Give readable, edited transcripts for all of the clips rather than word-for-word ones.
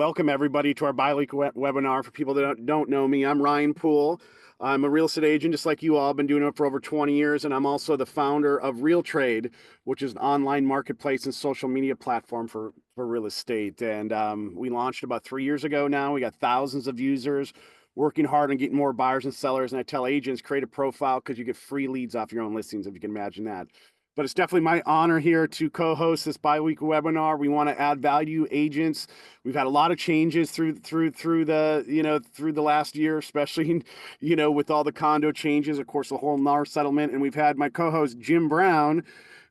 welcome everybody to our bi-weekly webinar. For people that don't know me, I'm Ryan Poole. I'm a real estate agent just like you all. Been doing it for over 20 years, and I'm also the founder of RealTrade, which is an online marketplace and social media platform for real estate. And we launched about 3 years ago now. We got thousands of users working hard on getting more buyers and sellers. And I tell agents, create a profile because you get free leads off your own listings, if you can imagine that. But it's definitely my honor here to co-host this bi-weekly webinar. We want to add value agents. We've had a lot of changes through the last year, especially with all the condo changes, of course, the whole NAR settlement. And we've had my co-host Jim Brown,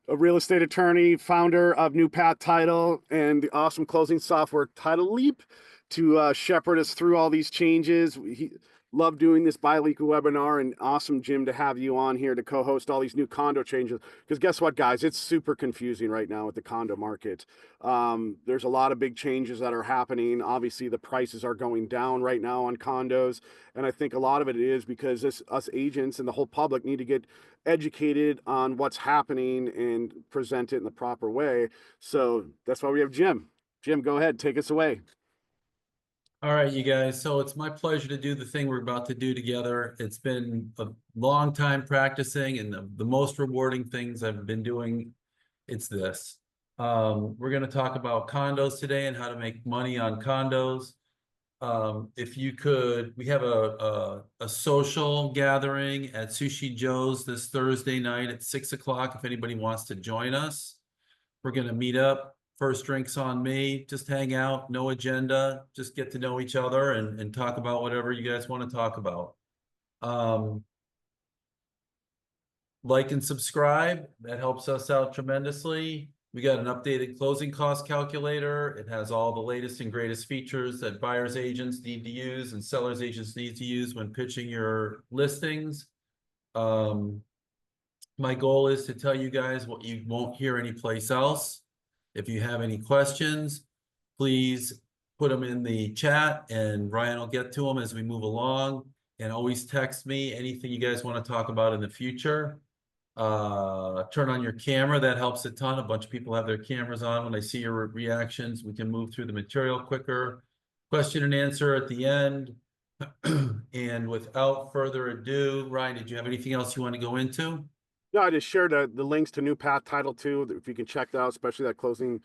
a real estate attorney, founder of New Path Title and the awesome closing software Title Leap, to shepherd us through all these changes. He love doing this bi-weekly webinar, and awesome, Jim, to have you on here to co-host all these new condo changes. Because guess what, guys? It's super confusing right now with the condo market. There's a lot of big changes that are happening. Obviously, the prices are going down right now on condos, and I think a lot of it is because us agents and the whole public need to get educated on what's happening and present it in the proper way. So that's why we have Jim. Jim, go ahead, take us away. All right, you guys. So it's my pleasure to do the thing we're about to do together. It's been a long time practicing, and the most rewarding things I've been doing, it's this. We're going to talk about condos today and how to make money on condos. If you could, we have a social gathering at Sushi Joe's this Thursday night at 6 o'clock. If anybody wants to join us, we're going to meet up. First drinks on me, just hang out, no agenda, just get to know each other and talk about whatever you guys want to talk about. Like and subscribe, that helps us out tremendously. We got an updated closing cost calculator. It has all the latest and greatest features that buyers agents need to use and sellers agents need to use when pitching your listings. My goal is to tell you guys what you won't hear anyplace else. If you have any questions, please put them in the chat and Ryan will get to them as we move along. And always text me anything you guys want to talk about in the future. Turn on your camera. That helps a ton. A bunch of people have their cameras on. When I see your reactions, we can move through the material quicker. Question and answer at the end. And without further ado, Ryan, did you have anything else you want to go into? No, I just shared the links to New Path Title 2, if you can check that out, especially that closing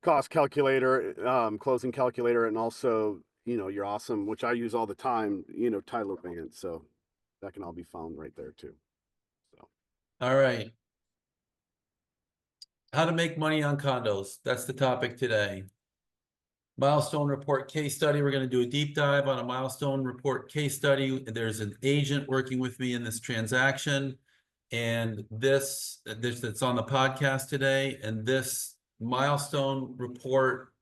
cost calculator, and also, you're awesome, which I use all the time, title advance. So that can all be found right there too. So. All right. How to make money on condos. That's the topic today. Milestone report case study. We're going to do a deep dive on a milestone report case study. There's an agent working with me in this transaction. And this that's on the podcast today, and this milestone report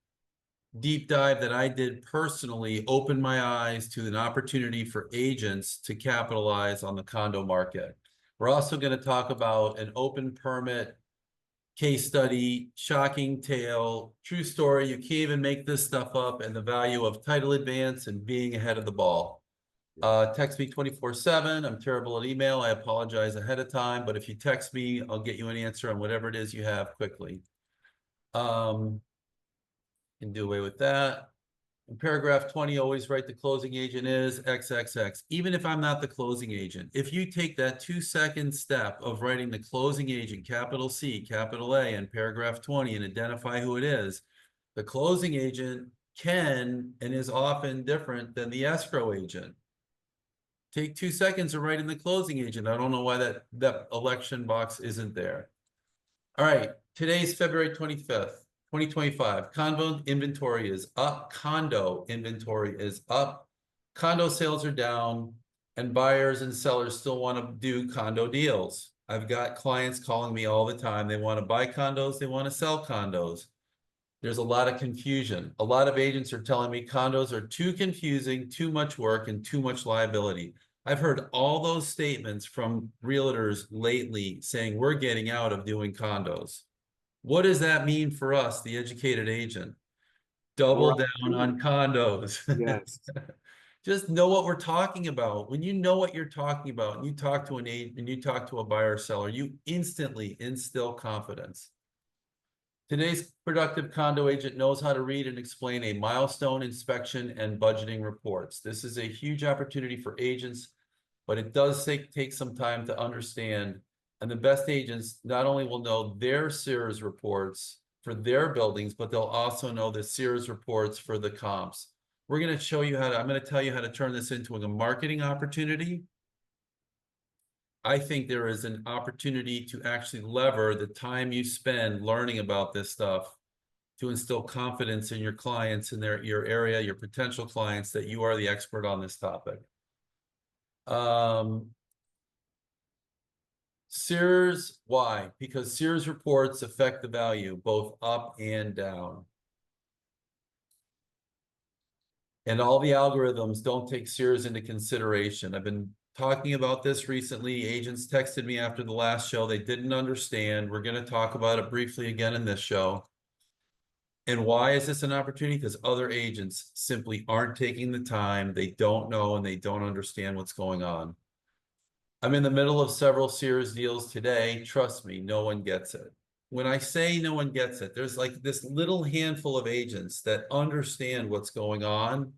deep dive that I did personally opened my eyes to an opportunity for agents to capitalize on the condo market. We're also going to talk about an open permit case study, shocking tale, true story. You can't even make this stuff up, and the value of title advance and being ahead of the ball. Text me 24/7. I'm terrible at email. I apologize ahead of time, but if you text me, I'll get you an answer on whatever it is you have quickly. Can do away with that. In paragraph 20, always write the closing agent is XXX. Even if I'm not the closing agent, if you take that 2-second step of writing the closing agent, capital C, capital A, in paragraph 20 and identify who it is, the closing agent can and is often different than the escrow agent. Take 2 seconds to write in the closing agent. I don't know why that election box isn't there. All right, today's February 25th, 2025. Condo inventory is up. Condo inventory is up. Condo sales are down, and buyers and sellers still want to do condo deals. I've got clients calling me all the time. They want to buy condos. They want to sell condos. There's a lot of confusion. A lot of agents are telling me condos are too confusing, too much work, and too much liability. I've heard all those statements from realtors lately saying we're getting out of doing condos. What does that mean for us, the educated agent? Double down on condos. Yes. Just know what we're talking about. When you know what you're talking about, and you talk to an agent and you talk to a buyer or seller, you instantly instill confidence. Today's productive condo agent knows how to read and explain a milestone inspection and budgeting reports. This is a huge opportunity for agents, but it does take some time to understand. And the best agents not only will know their Sears reports for their buildings, but they'll also know the Sears reports for the comps. We're going to show you how to, I'm going to tell you how to turn this into a marketing opportunity. I think there is an opportunity to actually lever the time you spend learning about this stuff to instill confidence in your clients, in your area, your potential clients, that you are the expert on this topic. Sears, why? Because Sears reports affect the value both up and down. And all the algorithms don't take Sears into consideration. I've been talking about this recently. Agents texted me after the last show. They didn't understand. We're going to talk about it briefly again in this show. And why is this an opportunity? Because other agents simply aren't taking the time. They don't know and they don't understand what's going on. I'm in the middle of several Sears deals today. Trust me, no one gets it. When I say no one gets it, there's like this little handful of agents that understand what's going on,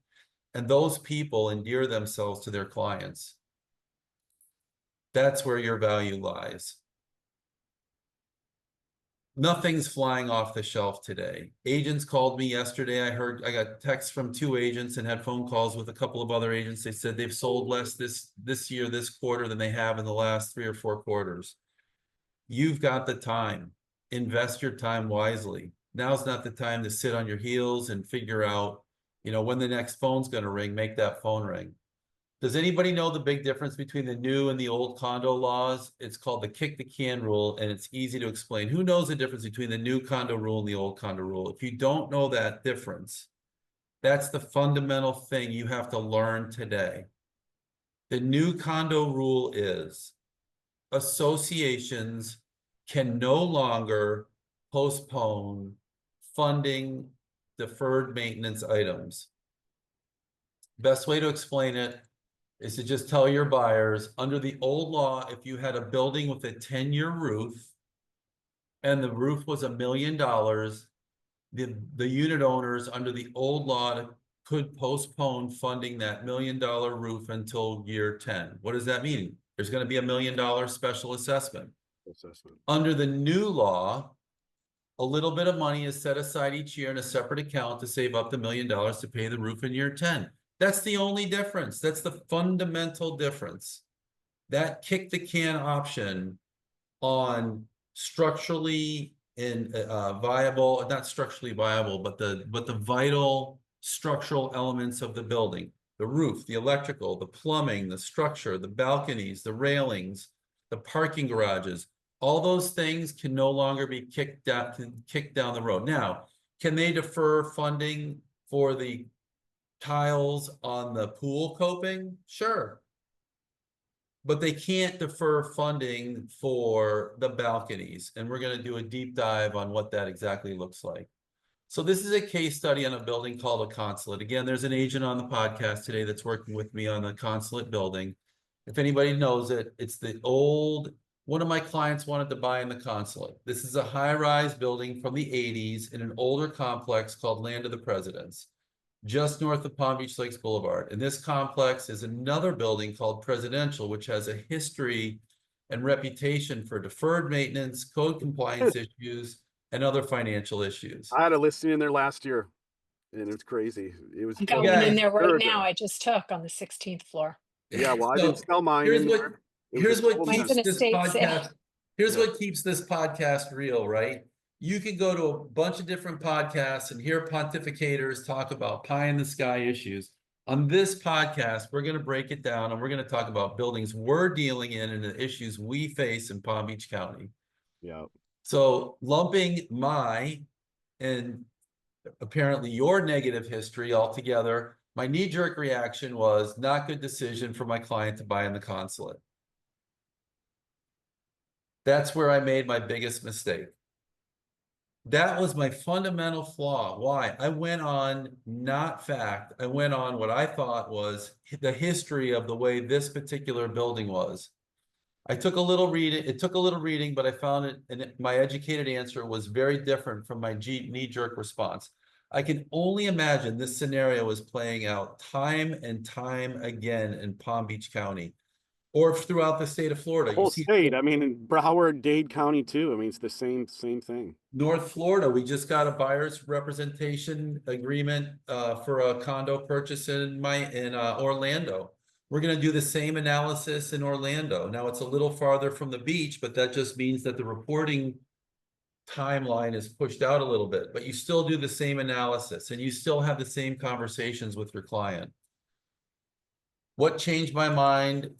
and those people endear themselves to their clients. That's where your value lies. Nothing's flying off the shelf today. Agents called me yesterday. I got texts from 2 agents and had phone calls with a couple of other agents. They said they've sold less this year, this quarter, than they have in the last 3 or 4 quarters. You've got the time. Invest your time wisely. Now's not the time to sit on your heels and figure out, when the next phone's going to ring, make that phone ring. Does anybody know the big difference between the new and the old condo laws? It's called the kick the can rule, and it's easy to explain. Who knows the difference between the new condo rule and the old condo rule? If you don't know that difference, that's the fundamental thing you have to learn today. The new condo rule is associations can no longer postpone funding deferred maintenance items. Best way to explain it is to just tell your buyers, under the old law, if you had a building with a 10-year roof and the roof was $1 million, the unit owners under the old law could postpone funding that $1 million roof until year 10. What does that mean? There's going to be $1 million special assessment. Under the new law, a little bit of money is set aside each year in a separate account to save up to $1 million to pay the roof in year 10. That's the only difference. That's the fundamental difference. That kick the can option on structurally and viable, not structurally viable, but the vital structural elements of the building: the roof, the electrical, the plumbing, the structure, the balconies, the railings, the parking garages. All those things can no longer be kicked down the road. Now, can they defer funding for the tiles on the pool coping? Sure. But they can't defer funding for the balconies. And we're going to do a deep dive on what that exactly looks like. So this is a case study on a building called a Consulate. Again, there's an agent on the podcast today that's working with me on the Consulate building. If anybody knows it, it's the old, one of my clients wanted to buy in the Consulate. This is a high-rise building from the 80s in an older complex called Land of the Presidents, just north of Palm Beach Lakes Boulevard. And this complex is another building called Presidential, which has a history and reputation for deferred maintenance, code compliance issues, and other financial issues. I had a listing in there last year, and it's crazy. It was I got one in there right now. I just took on the 16th floor. Yeah, well, I So, didn't sell mine here's in what, there. here's what Mine's keeps an this estate sale. podcast, here's what keeps this podcast real, right? You can go to a bunch of different podcasts and hear pontificators talk about pie in the sky issues. On this podcast, we're going to break it down and we're going to talk about buildings we're dealing in and the issues we face in Palm Beach County. Yeah. So lumping my and apparently your negative history all together, my knee-jerk reaction was not good decision for my client to buy in the Consulate. That's where I made my biggest mistake. That was my fundamental flaw. Why? I went on not fact. I went on what I thought was the history of the way this particular building was. I took a little reading, it took a little reading, but I found it, and my educated answer was very different from my knee-jerk response. I can only imagine this scenario is playing out time and time again in Palm Beach County or throughout the state of Florida. You Whole see state. I mean, in Broward, Dade County too. I mean, it's the same thing. North Florida, we just got a buyer's representation agreement for a condo purchase in Orlando. We're going to do the same analysis in Orlando. Now it's a little farther from the beach, but that just means that the reporting timeline is pushed out a little bit, but you still do the same analysis and you still have the same conversations with your client. What changed my mind?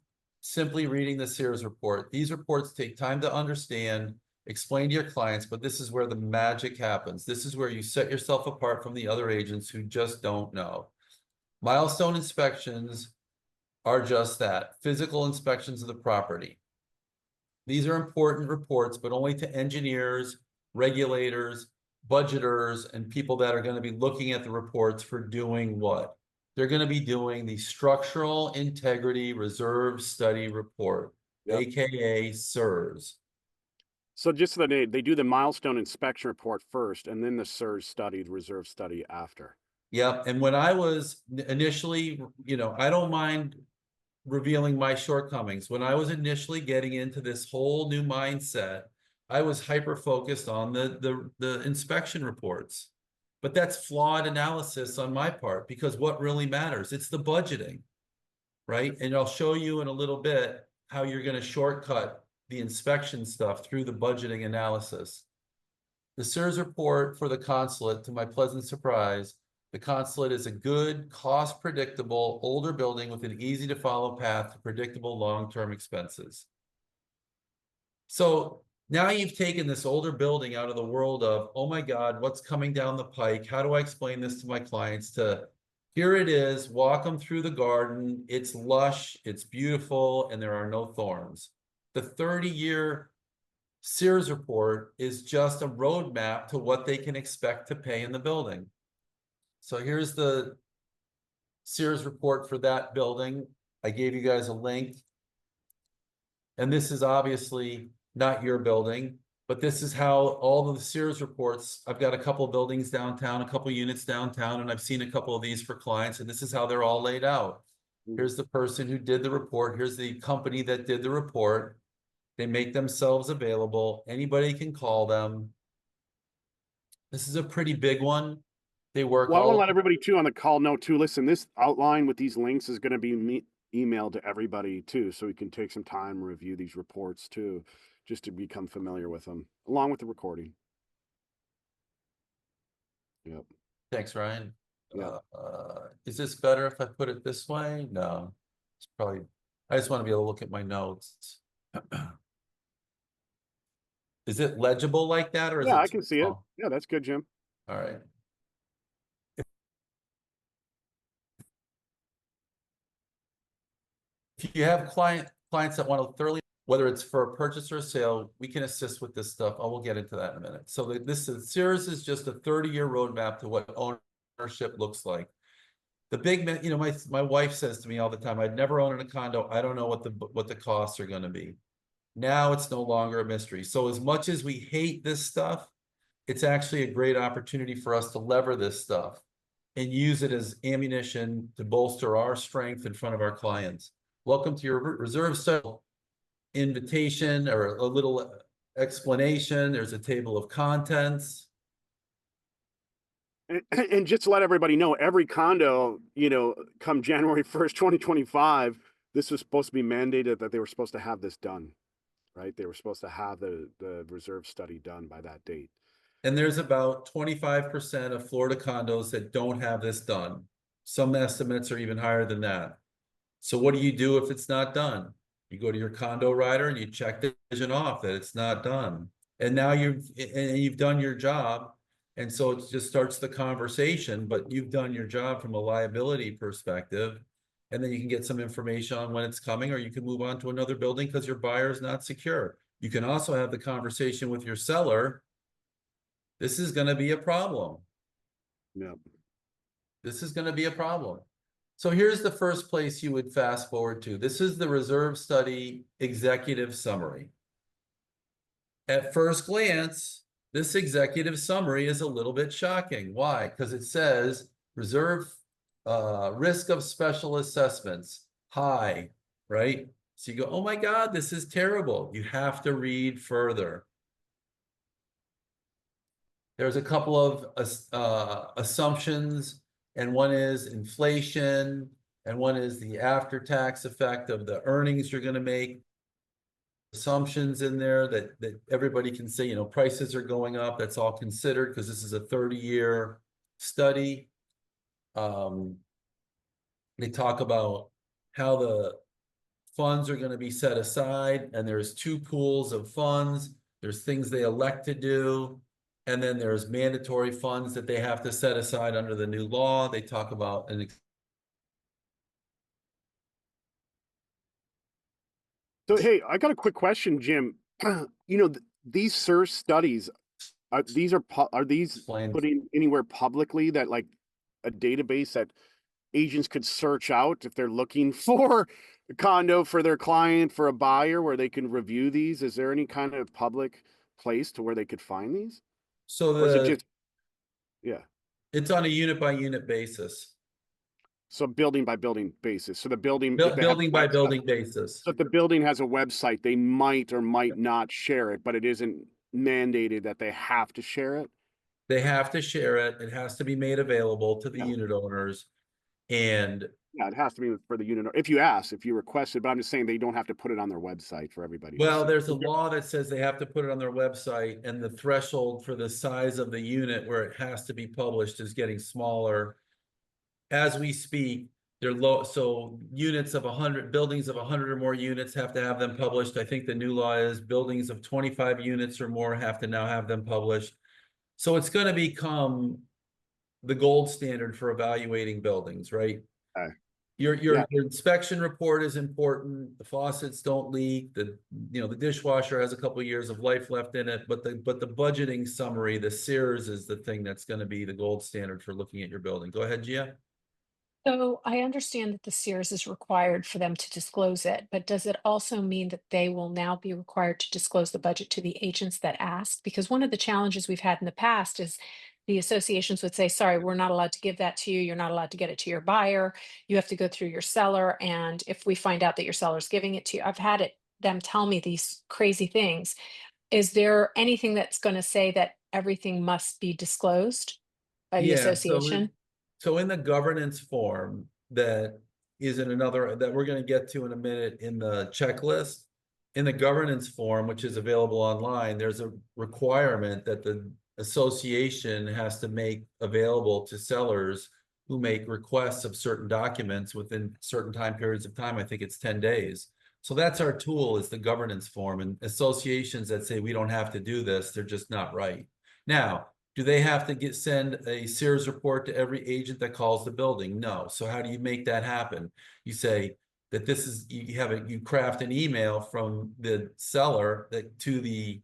Simply reading the Sears report. These reports take time to understand, explain to your clients, but this is where the magic happens. This is where you set yourself apart from the other agents who just don't know. Milestone inspections are just that, physical inspections of the property. These are important reports, but only to engineers, regulators, budgeters, and people that are going to be looking at the reports for doing what? They're going to be doing the Structural Integrity Reserve Study Report, aka SIRS. So just so they do the milestone inspection report first, and then the SIRS study, the reserve study after. Yep. And when I was initially, I don't mind revealing my shortcomings. When I was initially getting into this whole new mindset, I was hyper focused on the inspection reports. But that's flawed analysis on my part, because what really matters, it's the budgeting, right? And I'll show you in a little bit how you're going to shortcut the inspection stuff through the budgeting analysis. The SIRS report for the consulate, to my pleasant surprise, the consulate is a good, cost predictable, older building with an easy to follow path to predictable long-term expenses. So now you've taken this older building out of the world of, oh my God, what's coming down the pike? How do I explain this to my clients? To here it is, walk them through the garden. It's lush, it's beautiful, and there are no thorns. The 30-year Sears report is just a roadmap to what they can expect to pay in the building. So here's the Sears report for that building. I gave you guys a link. And this is obviously not your building, but this is how all of the Sears reports, I've got a couple of buildings downtown, a couple of units downtown, and I've seen a couple of these for clients, and this is how they're all laid out. Here's the person who did the report. Here's the company that did the report. They make themselves available. Anybody can call them. This is a pretty big one. They work Well, I want all to let everybody too on the call know too. Listen, this outline with these links is going to be emailed to everybody too, so we can take some time and review these reports too, just to become familiar with them, along with the recording. Yep. Thanks, Ryan. Yeah. Is this better if I put it this way? No, it's probably, I just want to be able to look at my notes. Is it legible like that, or is Yeah, it I can see it. small? Yeah, that's good, Jim. All right. If you have clients that want to thoroughly, whether it's for a purchase or a sale, we can assist with this stuff. I will get into that in a minute. So this is Sears is just a 30-year roadmap to what ownership looks like. The big, my wife says to me all the time, I'd never own a condo. I don't know what the costs are going to be. Now it's no longer a mystery. So as much as we hate this stuff, it's actually a great opportunity for us to lever this stuff and use it as ammunition to bolster our strength in front of our clients. Welcome to your reserve study invitation, or a little explanation. There's a table of contents. And just to let everybody know, every condo, come January 1st, 2025, this was supposed to be mandated that they were supposed to have this done, right? They were supposed to have the reserve study done by that date. And there's about 25% of Florida condos that don't have this done. Some estimates are even higher than that. So what do you do if it's not done? You go to your condo writer and you check the decision off that it's not done. And now you've done your job. And so it just starts the conversation, but you've done your job from a liability perspective. And then you can get some information on when it's coming, or you can move on to another building because your buyer is not secure. You can also have the conversation with your seller. This is going to be a problem. Yep. This is going to be a problem. So here's the first place you would fast forward to. This is the reserve study executive summary. At first glance, this executive summary is a little bit shocking. Why? Because it says reserve risk of special assessments, high, right? So you go, oh my God, this is terrible. You have to read further. There's a couple of assumptions, and one is inflation, and one is the after-tax effect of the earnings you're going to make. Assumptions in there that everybody can say, you know, prices are going up. That's all considered because this is a 30-year study. They talk about how the funds are going to be set aside, and there's two pools of funds. There's things they elect to do, and then there's mandatory funds that they have to set aside under the new law. They talk about an So, hey, I got a quick question, Jim. You know, these SIR studies, are these explained. putting anywhere publicly, that like a database that agents could search out if they're looking for a condo for their client, for a buyer, where they can review these? Is there any kind of public place to where they could find these? So Or is it just, yeah, it's on a unit by unit basis, so building by building basis? So the building, if they have building a by website, building basis. so if the building has a website, they might or might not share it, but it isn't mandated that they have to share it. They have to share it. It has to be made available to the Yeah. unit owners. And Yeah, it has to be for the unit, if you ask, if you request it, but I'm just saying they don't have to put it on their website for everybody to well, see. there's a law that says they have to put it on their website, and the threshold for the size of the unit where it has to be published is getting smaller. As we speak, they're low. So units of 100, buildings of 100 or more units have to have them published. I think the new law is buildings of 25 units or more have to now have them published. So it's going to become the gold standard for evaluating buildings, right? Okay. Your inspection report is important. The faucets don't leak. The dishwasher has a couple of years of life left in it, but the budgeting summary, the SEERS, is the thing that's going to be the gold standard for looking at your building. Go ahead, Gia. So I understand that the Sears is required for them to disclose it, but does it also mean that they will now be required to disclose the budget to the agents that ask? Because one of the challenges we've had in the past is the associations would say, sorry, we're not allowed to give that to you. You're not allowed to get it to your buyer. You have to go through your seller. And if we find out that your seller's giving it to you, I've had them tell me these crazy things. Is there anything that's going to say that everything must be disclosed by the Yeah, association? so in the governance form that is in another, that we're going to get to in a minute in the checklist, in the governance form, which is available online, there's a requirement that the association has to make available to sellers who make requests of certain documents within certain time periods of time. I think it's 10 days. So that's our tool, is the governance form, and associations that say we don't have to do this, they're just not right. Now, do they have to send a SEERS report to every agent that calls the building? No. So how do you make that happen? You say that this is, you craft an email from the seller to the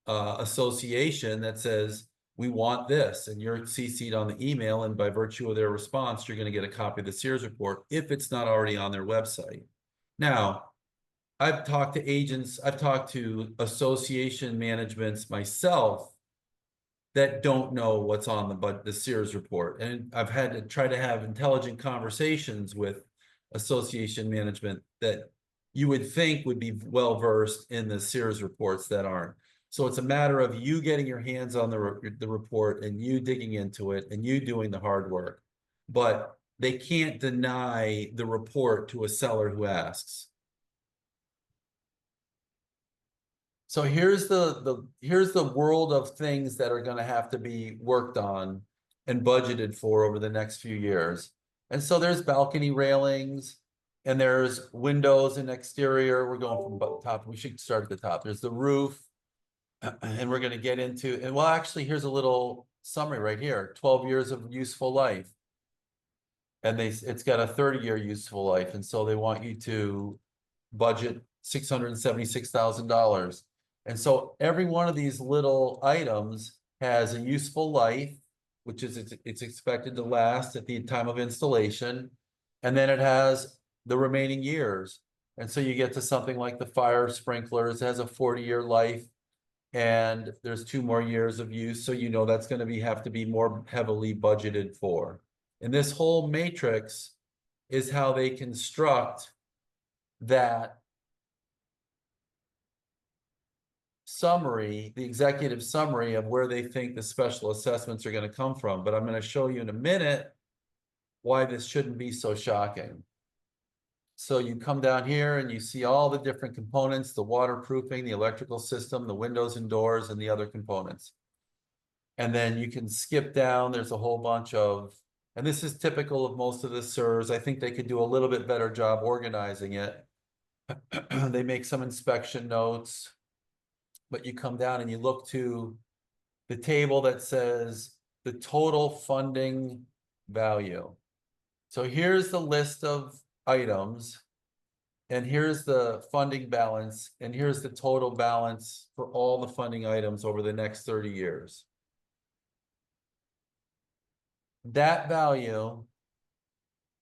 association that says, we want this, and you're CC'd on the email, and by virtue of their response, you're going to get a copy of the SEERS report if it's not already on their website. Now, I've talked to agents, I've talked to association managements myself that don't know what's on the SEERS report. And I've had to try to have intelligent conversations with association management that you would think would be well-versed in the SEERS reports that aren't. So it's a matter of you getting your hands on the report and you digging into it and you doing the hard work. But they can't deny the report to a seller who asks. So here's the world of things that are going to have to be worked on and budgeted for over the next few years. And so there's balcony railings, and there's windows and exterior. We're going from the top. We should start at the top. There's the roof, and we're going to get into, and well, actually, here's a little summary right here: 12 years of useful life. And it's got a 30-year useful life, and so they want you to budget $676,000. And so every one of these little items has a useful life, which is it's expected to last at the time of installation. And then it has the remaining years. And so you get to something like the fire sprinklers, it has a 40-year life. And there's 2 more years of use. So you know that's going to have to be more heavily budgeted for. And this whole matrix is how they construct that summary, the executive summary of where they think the special assessments are going to come from. But I'm going to show you in a minute why this shouldn't be so shocking. So you come down here and you see all the different components, the waterproofing, the electrical system, the windows and doors, and the other components. And then you can skip down, there's a whole bunch of, and this is typical of most of the SIRS. I think they could do a little bit better job organizing it. They make some inspection notes, but you come down and you look to the table that says the total funding value. So here's the list of items, and here's the funding balance, and here's the total balance for all the funding items over the next 30 years. That value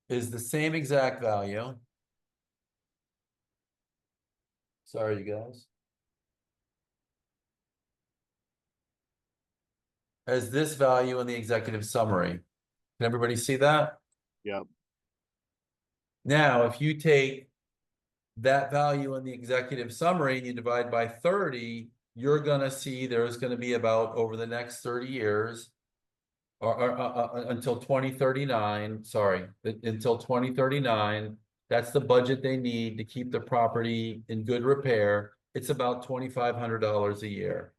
is the same exact value. Sorry, you guys. As this value in the executive summary. Can everybody see that? Yep. Now, if you take that value in the executive summary and you divide by 30, you're going to see there's going to be about over the next 30 years or until 2039, sorry, until 2039, that's the budget they need to keep the property in good repair. It's about $2,500 a year.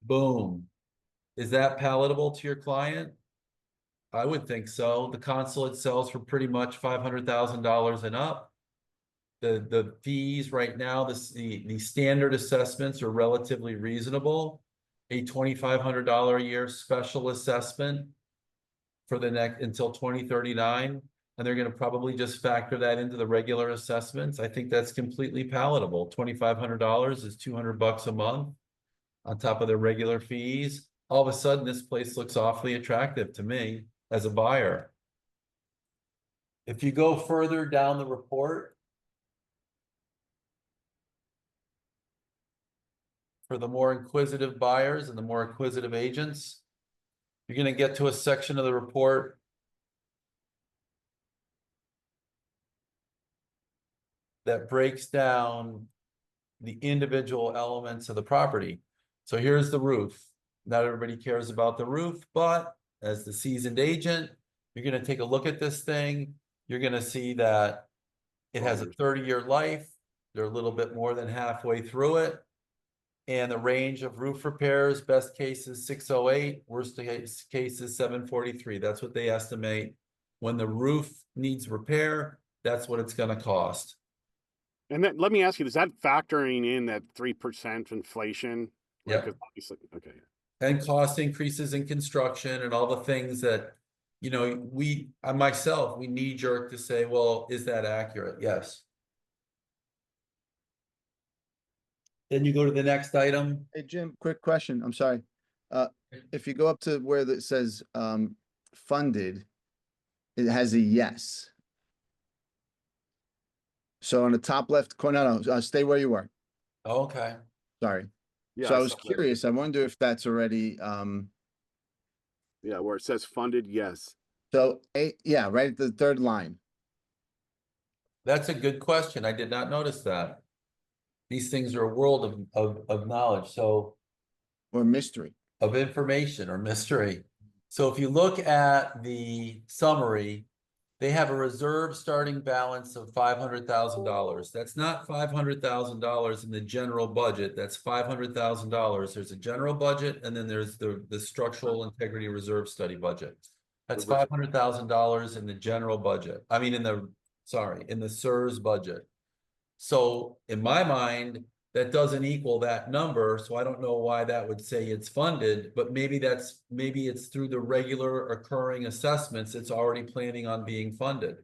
Boom. Is that palatable to your client? I would think so. The consulate sells for pretty much $500,000 and up. The fees right now, the standard assessments are relatively reasonable. A $2,500 a year special assessment for the next until 2039, and they're going to probably just factor that into the regular assessments. I think that's completely palatable. $2,500 is $200 a month on top of their regular fees. All of a sudden, this place looks awfully attractive to me as a buyer. If you go further down the report, for the more inquisitive buyers and the more inquisitive agents, you're going to get to a section of the report that breaks down the individual elements of the property. So here's the roof. Not everybody cares about the roof, but as the seasoned agent, you're going to take a look at this thing. You're going to see that it has a 30-year life. They're a little bit more than halfway through it. And the range of roof repairs, best case is 608, worst case is 743. That's what they estimate. When the roof needs repair, that's what it's going to cost. And then let me ask you, is that factoring in that 3% inflation? Yeah. Okay. And cost increases in construction and all the things that, you know, myself, we knee jerk to say, well, is that accurate? Yes. Then you go to the next item. Hey, Jim, quick question. I'm sorry. If you go up to where it says funded, it has a yes. So on the top left corner, no, stay where you were. Okay. Sorry. Yeah. So I was saw that. curious. I wonder if that's already Yeah, where it says funded, yes. so yeah, right at the third line. That's a good question. I did not notice that. These things are a world of knowledge. So Or mystery. of information or mystery. So if you look at the summary, they have a reserve starting balance of $500,000. That's not $500,000 in the general budget. That's $500,000. There's a general budget, and then there's the structural integrity reserve study budget. That's $500,000 in the general budget. I mean, in the SIRS budget. So in my mind, that doesn't equal that number. So I don't know why that would say it's funded, but maybe it's through the regular occurring assessments. It's already planning on being funded.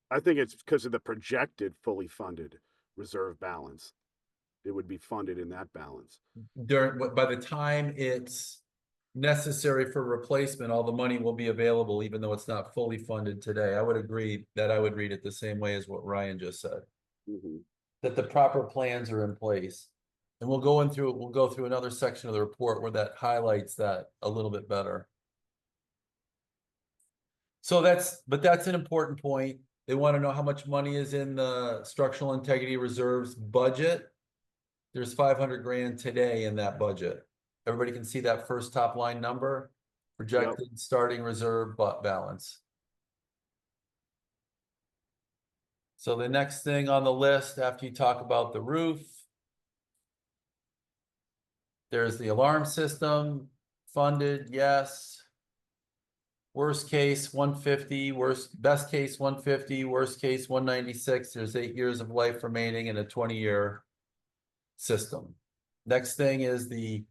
I think it's because of the projected fully funded reserve balance. It would be funded in that balance. By the time it's necessary for replacement, all the money will be available, even though it's not fully funded today. I would agree that I would read it the same way as what Ryan just said, Mhm. that the proper plans are in place. And we'll go through another section of the report where that highlights that a little bit better. So that's an important point. They want to know how much money is in the structural integrity reserves budget. There's 500 grand today in that budget. Everybody can see that first top line number, projected starting reserve balance. So the next thing on the list after you talk about the roof, there's the alarm system, funded, yes. Worst case 150, best case 150, worst case 196. There's 8 years of life remaining in a 20-year system. Next thing is the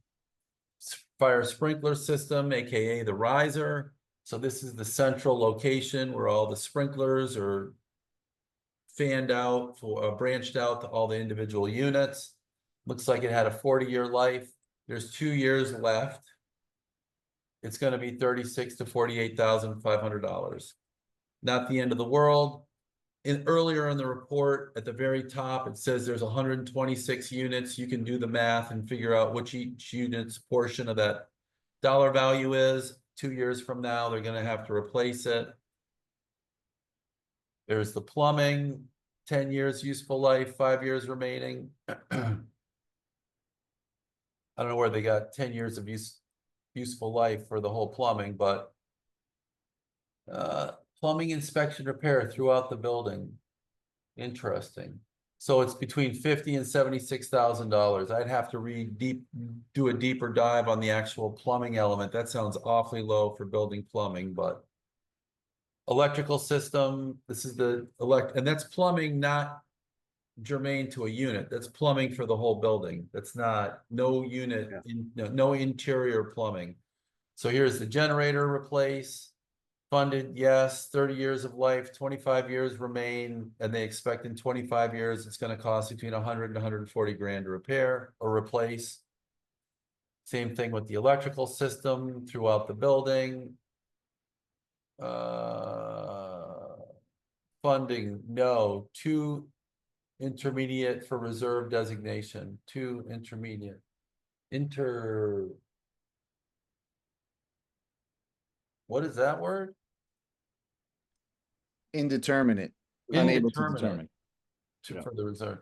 fire sprinkler system, aka the riser. So this is the central location where all the sprinklers are fanned out, branched out to all the individual units. Looks like it had a 40-year life. There's 2 years left. It's going to be $36,000 to $48,500. Not the end of the world. Earlier in the report, at the very top, it says there's 126 units. You can do the math and figure out which each unit's portion of that dollar value is. 2 years from now, they're going to have to replace it. There's the plumbing, 10 years useful life, 5 years remaining. I don't know where they got 10 years of useful life for the whole plumbing, but plumbing inspection repair throughout the building. Interesting. So it's between $50,000 and $76,000. I'd have to do a deeper dive on the actual plumbing element. That sounds awfully low for building plumbing, but electrical system, this is the and that's plumbing not germane to a unit. That's plumbing for the whole building. That's not no unit, no interior plumbing. So here's the generator replace. Funded, yes, 30 years of life, 25 years remain, and they expect in 25 years it's going to cost between 100 and 140 grand to repair or replace. Same thing with the electrical system throughout the building. Funding, no. 2 intermediate for reserve designation. 2 intermediate. What is that word? Indeterminate, unable to Indeterminate. determine. For the reserve.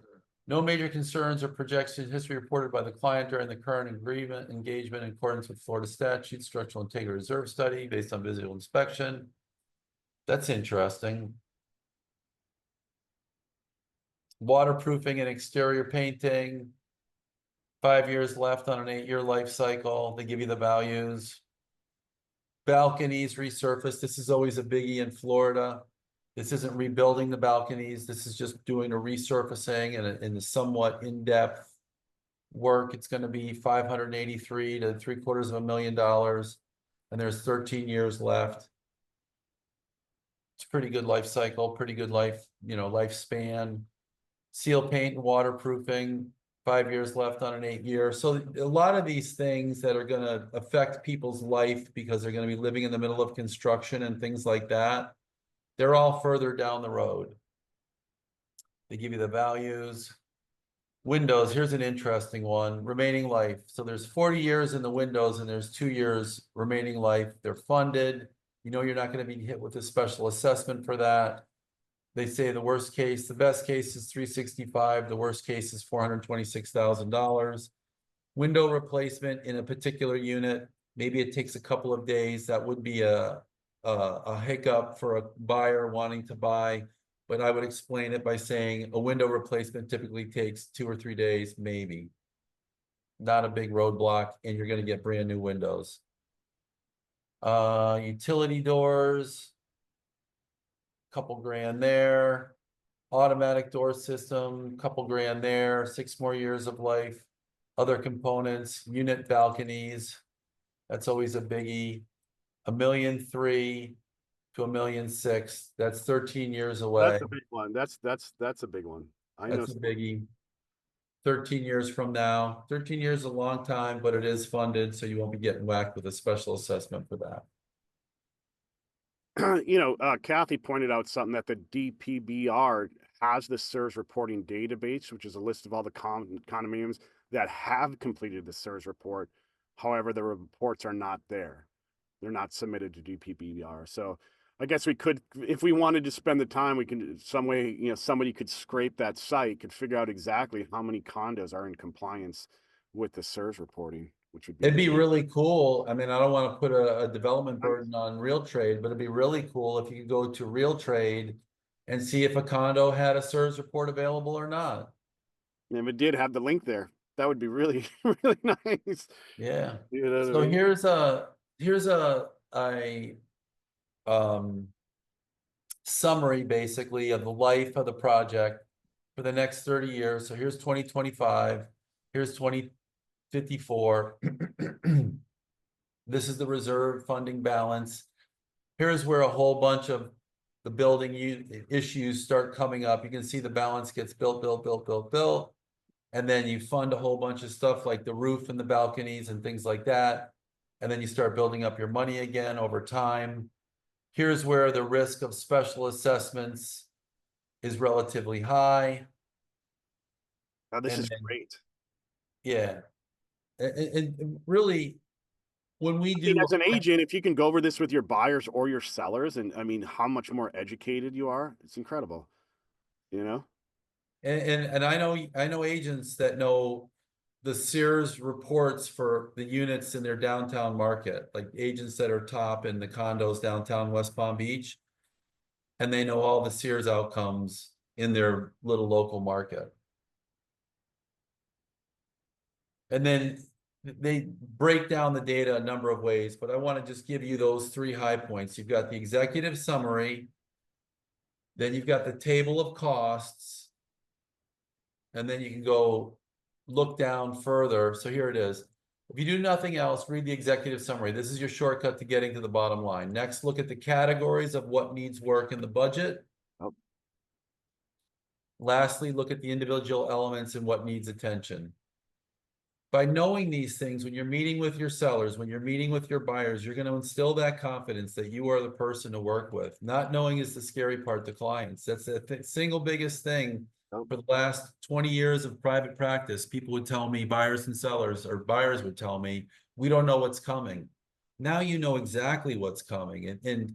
No major concerns or projections history reported by the client during the current agreement engagement in accordance with Florida statute, structural integrity reserve study based on visual inspection. That's interesting. Waterproofing and exterior painting. 5 years left on an 8-year life cycle. They give you the values. Balconies resurfaced. This is always a biggie in Florida. This isn't rebuilding the balconies. This is just doing a resurfacing and in a somewhat in-depth work. It's going to be $583 to $750,000, and there's 13 years left. It's a pretty good life cycle, pretty good lifespan. Seal paint and waterproofing, 5 years left on an 8-year. So a lot of these things that are going to affect people's life because they're going to be living in the middle of construction and things like that, they're all further down the road. They give you the values. Windows, here's an interesting one. Remaining life. So there's 40 years in the windows and there's 2 years remaining life. They're funded. You know you're not going to be hit with a special assessment for that. They say the worst case, the best case is $365. The worst case is $426,000. Window replacement in a particular unit. Maybe it takes a couple of days. That would be a hiccup for a buyer wanting to buy, but I would explain it by saying a window replacement typically takes 2 or 3 days, maybe. Not a big roadblock, and you're going to get brand new windows. Utility doors, couple grand there. Automatic door system, couple grand there. 6 more years of life. Other components, unit balconies. That's always a biggie. $1.3 million to $1.6 million. That's 13 years away. That's a big one. That's a big one. I know. That's a biggie. 13 years from now. 13 years is a long time, but it is funded, so you won't be getting whacked with a special assessment for that. Kathy pointed out something that the DPBR has the SIRS reporting database, which is a list of all the condominiums that have completed the SIRS report. However, the reports are not there. They're not submitted to DPBR. So I guess we could, if we wanted to spend the time, we can some way, somebody could scrape that site, could figure out exactly how many condos are in compliance with the SIRS reporting, which would be It'd be really cool. I mean, I don't want to put a development burden on Realtrade, but it'd be really cool if you could go to Realtrade and see if a condo had a SIRS report available or not. And if it did have the link there, that would be really, really nice. Yeah. You know what So I mean? here's a summary basically of the life of the project for the next 30 years. So here's 2025, here's 2054. This is the reserve funding balance. Here's where a whole bunch of the building issues start coming up. You can see the balance gets built. And then you fund a whole bunch of stuff like the roof and the balconies and things like that. And then you start building up your money again over time. Here's where the risk of special assessments is relatively high. Oh, this And is then- great. Yeah. And really, when we I mean, do, as an agent, if you can go over this with your buyers or your sellers, and I mean, how much more educated you are, it's incredible. and I know agents that know the Sears reports for the units in their downtown market, like agents that are top in the condos downtown West Palm Beach, and they know all the Sears outcomes in their little local market. And then they break down the data a number of ways, but I want to just give you those 3 high points. You've got the executive summary, then you've got the table of costs, and then you can go look down further. So here it is. If you do nothing else, read the executive summary. This is your shortcut to getting to the bottom line. Next, look at the categories of what needs work in the budget. Oh. Lastly, look at the individual elements and what needs attention. By knowing these things, when you're meeting with your sellers, when you're meeting with your buyers, you're going to instill that confidence that you are the person to work with. Not knowing is the scary part to clients. That's the single biggest thing. For the last 20 years of private practice, people would tell me, buyers and sellers, or buyers would tell me, we don't know what's coming. Now you know exactly what's coming. And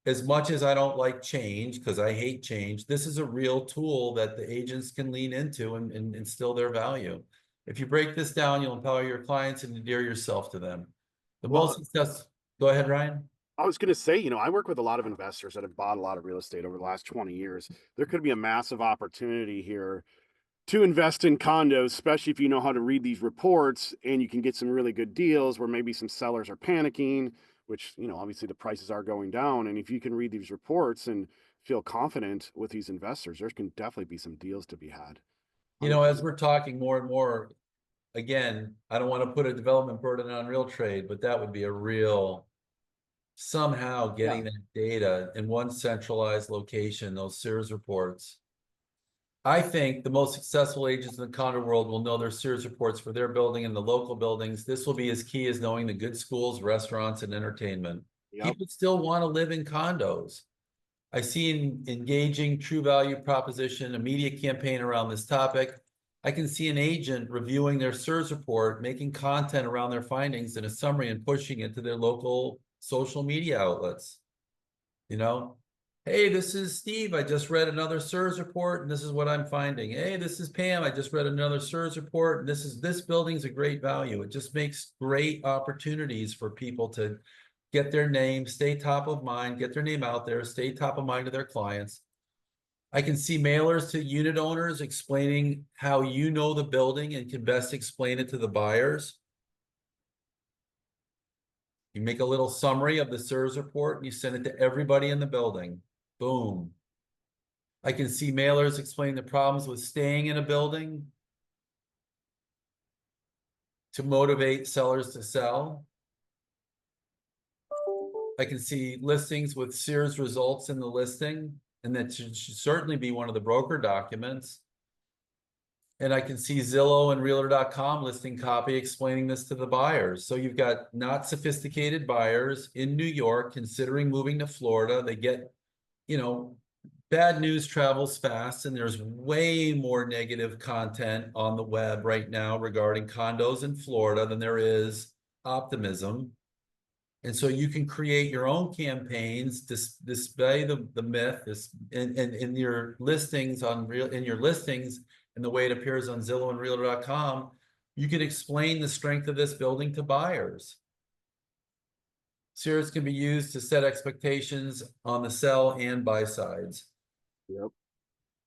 as much as I don't like change, because I hate change, this is a real tool that the agents can lean into and instill their value. If you break this down, you'll empower your clients and endear yourself to them. Go ahead, Ryan. I was going to say, I work with a lot of investors that have bought a lot of real estate over the last 20 years. There could be a massive opportunity here to invest in condos, especially if you know how to read these reports and you can get some really good deals where maybe some sellers are panicking, which, obviously the prices are going down. And if you can read these reports and feel confident with these investors, there can definitely be some deals to be had. As we're talking more and more, again, I don't want to put a development burden on Realtrade, but that would be a real somehow getting that data in one centralized location, those Sears reports. I think the most successful agents in the condo world will know their Sears reports for their building and the local buildings. This will be as key as knowing the good schools, restaurants, and entertainment. Yep. People still want to live in condos. I see an engaging true value proposition, a media campaign around this topic. I can see an agent reviewing their SIRS report, making content around their findings in a summary and pushing it to their local social media outlets. Hey, this is Steve. I just read another SIRS report and this is what I'm finding. Hey, this is Pam. I just read another SIRS report and this building's a great value. It just makes great opportunities for people to get their name, stay top of mind, get their name out there, stay top of mind to their clients. I can see mailers to unit owners explaining how you know the building and can best explain it to the buyers. You make a little summary of the SIRS report and you send it to everybody in the building. Boom. I can see mailers explain the problems with staying in a building to motivate sellers to sell. I can see listings with Sears results in the listing, and that should certainly be one of the broker documents. And I can see Zillow and Realtor.com listing copy explaining this to the buyers. So you've got not sophisticated buyers in New York considering moving to Florida. They get, you know, bad news travels fast, and there's way more negative content on the web right now regarding condos in Florida than there is optimism. And so you can create your own campaigns, display the myth, in your listings in your listings, and the way it appears on Zillow and Realtor.com, you can explain the strength of this building to buyers. Series can be used to set expectations on the sell and buy sides. Yep.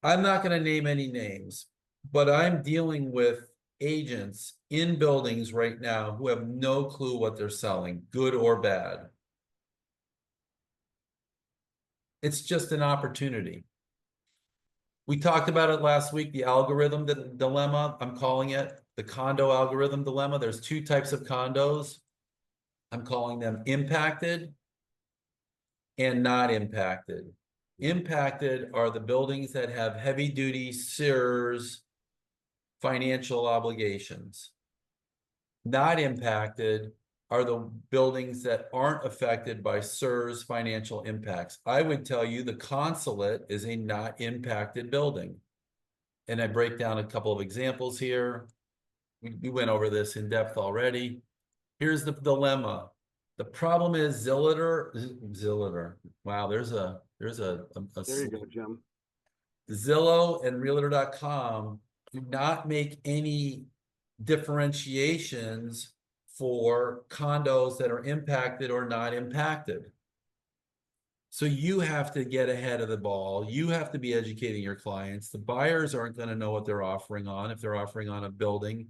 I'm not going to name any names, but I'm dealing with agents in buildings right now who have no clue what they're selling, good or bad. It's just an opportunity. We talked about it last week, the algorithm dilemma, I'm calling it the condo algorithm dilemma. There's two types of condos. I'm calling them impacted and not impacted. Impacted are the buildings that have heavy duty SEERS financial obligations. Not impacted are the buildings that aren't affected by SERS financial impacts. I would tell you the Consulate is a not impacted building. And I break down a couple of examples here. We went over this in depth already. Here's the dilemma. The problem is Zillow. Wow, there's a There you go, Jim. Zillow and Realtor.com do not make any differentiations for condos that are impacted or not impacted. So you have to get ahead of the ball. You have to be educating your clients. The buyers aren't going to know what they're offering on if they're offering on a building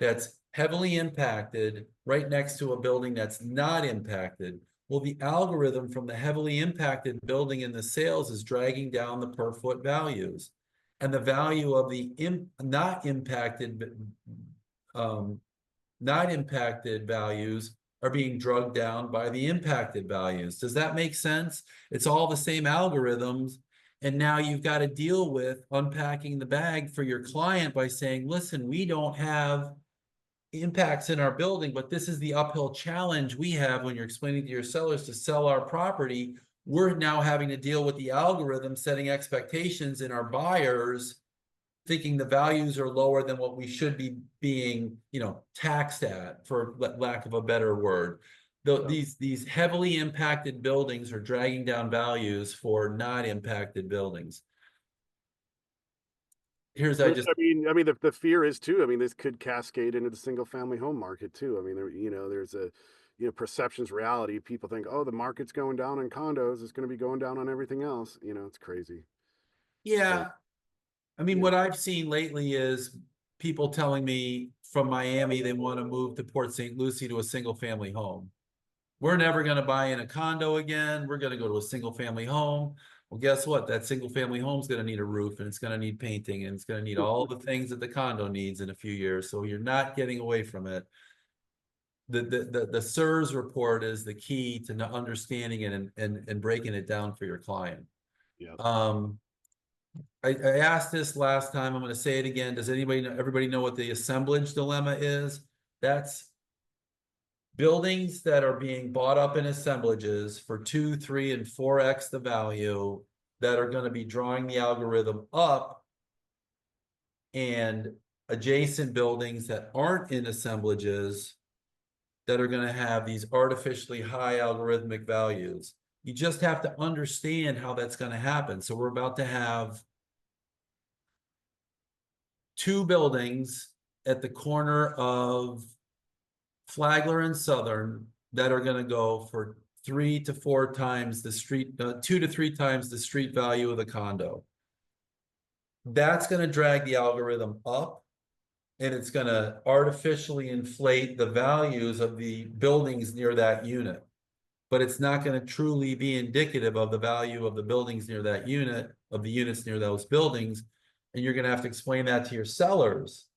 that's heavily impacted right next to a building that's not impacted. Well, the algorithm from the heavily impacted building in the sales is dragging down the per foot values. And the value of the not impacted values are being drugged down by the impacted values. Does that make sense? It's all the same algorithms. And now you've got to deal with unpacking the bag for your client by saying, listen, we don't have impacts in our building, but this is the uphill challenge we have when you're explaining to your sellers to sell our property. We're now having to deal with the algorithm setting expectations in our buyers, thinking the values are lower than what we should be being, taxed at, for lack of a better word. These heavily impacted buildings are dragging down values for not impacted buildings. The fear is too. I mean, this could cascade into the single family home market too. I mean, there's a, perception's reality. People think, oh, the market's going down on condos. It's going to be going down on everything else. It's crazy. Yeah. Yeah. What I've seen lately is people telling me from Miami they want to move to Port St. Lucie to a single family home. We're never going to buy in a condo again. We're going to go to a single family home. Well, guess what? That single family home is going to need a roof, and it's going to need painting, and it's going to need all the things that the condo needs in a few years. So you're not getting away from it. The SERS report is the key to understanding it and breaking it down for your client. Yeah. I asked this last time. I'm going to say it again. Does everybody know what the assemblage dilemma is? That's buildings that are being bought up in assemblages for 2, 3, and 4x the value that are going to be drawing the algorithm up, and adjacent buildings that aren't in assemblages that are going to have these artificially high algorithmic values. You just have to understand how that's going to happen. So we're about to have 2 buildings at the corner of Flagler and Southern that are going to go for 3 to 4 times the street, 2 to 3 times the street value of the condo. That's going to drag the algorithm up, and it's going to artificially inflate the values of the buildings near that unit. But it's not going to truly be indicative of the value of the buildings near that unit, of the units near those buildings. And you're going to have to explain that to your sellers.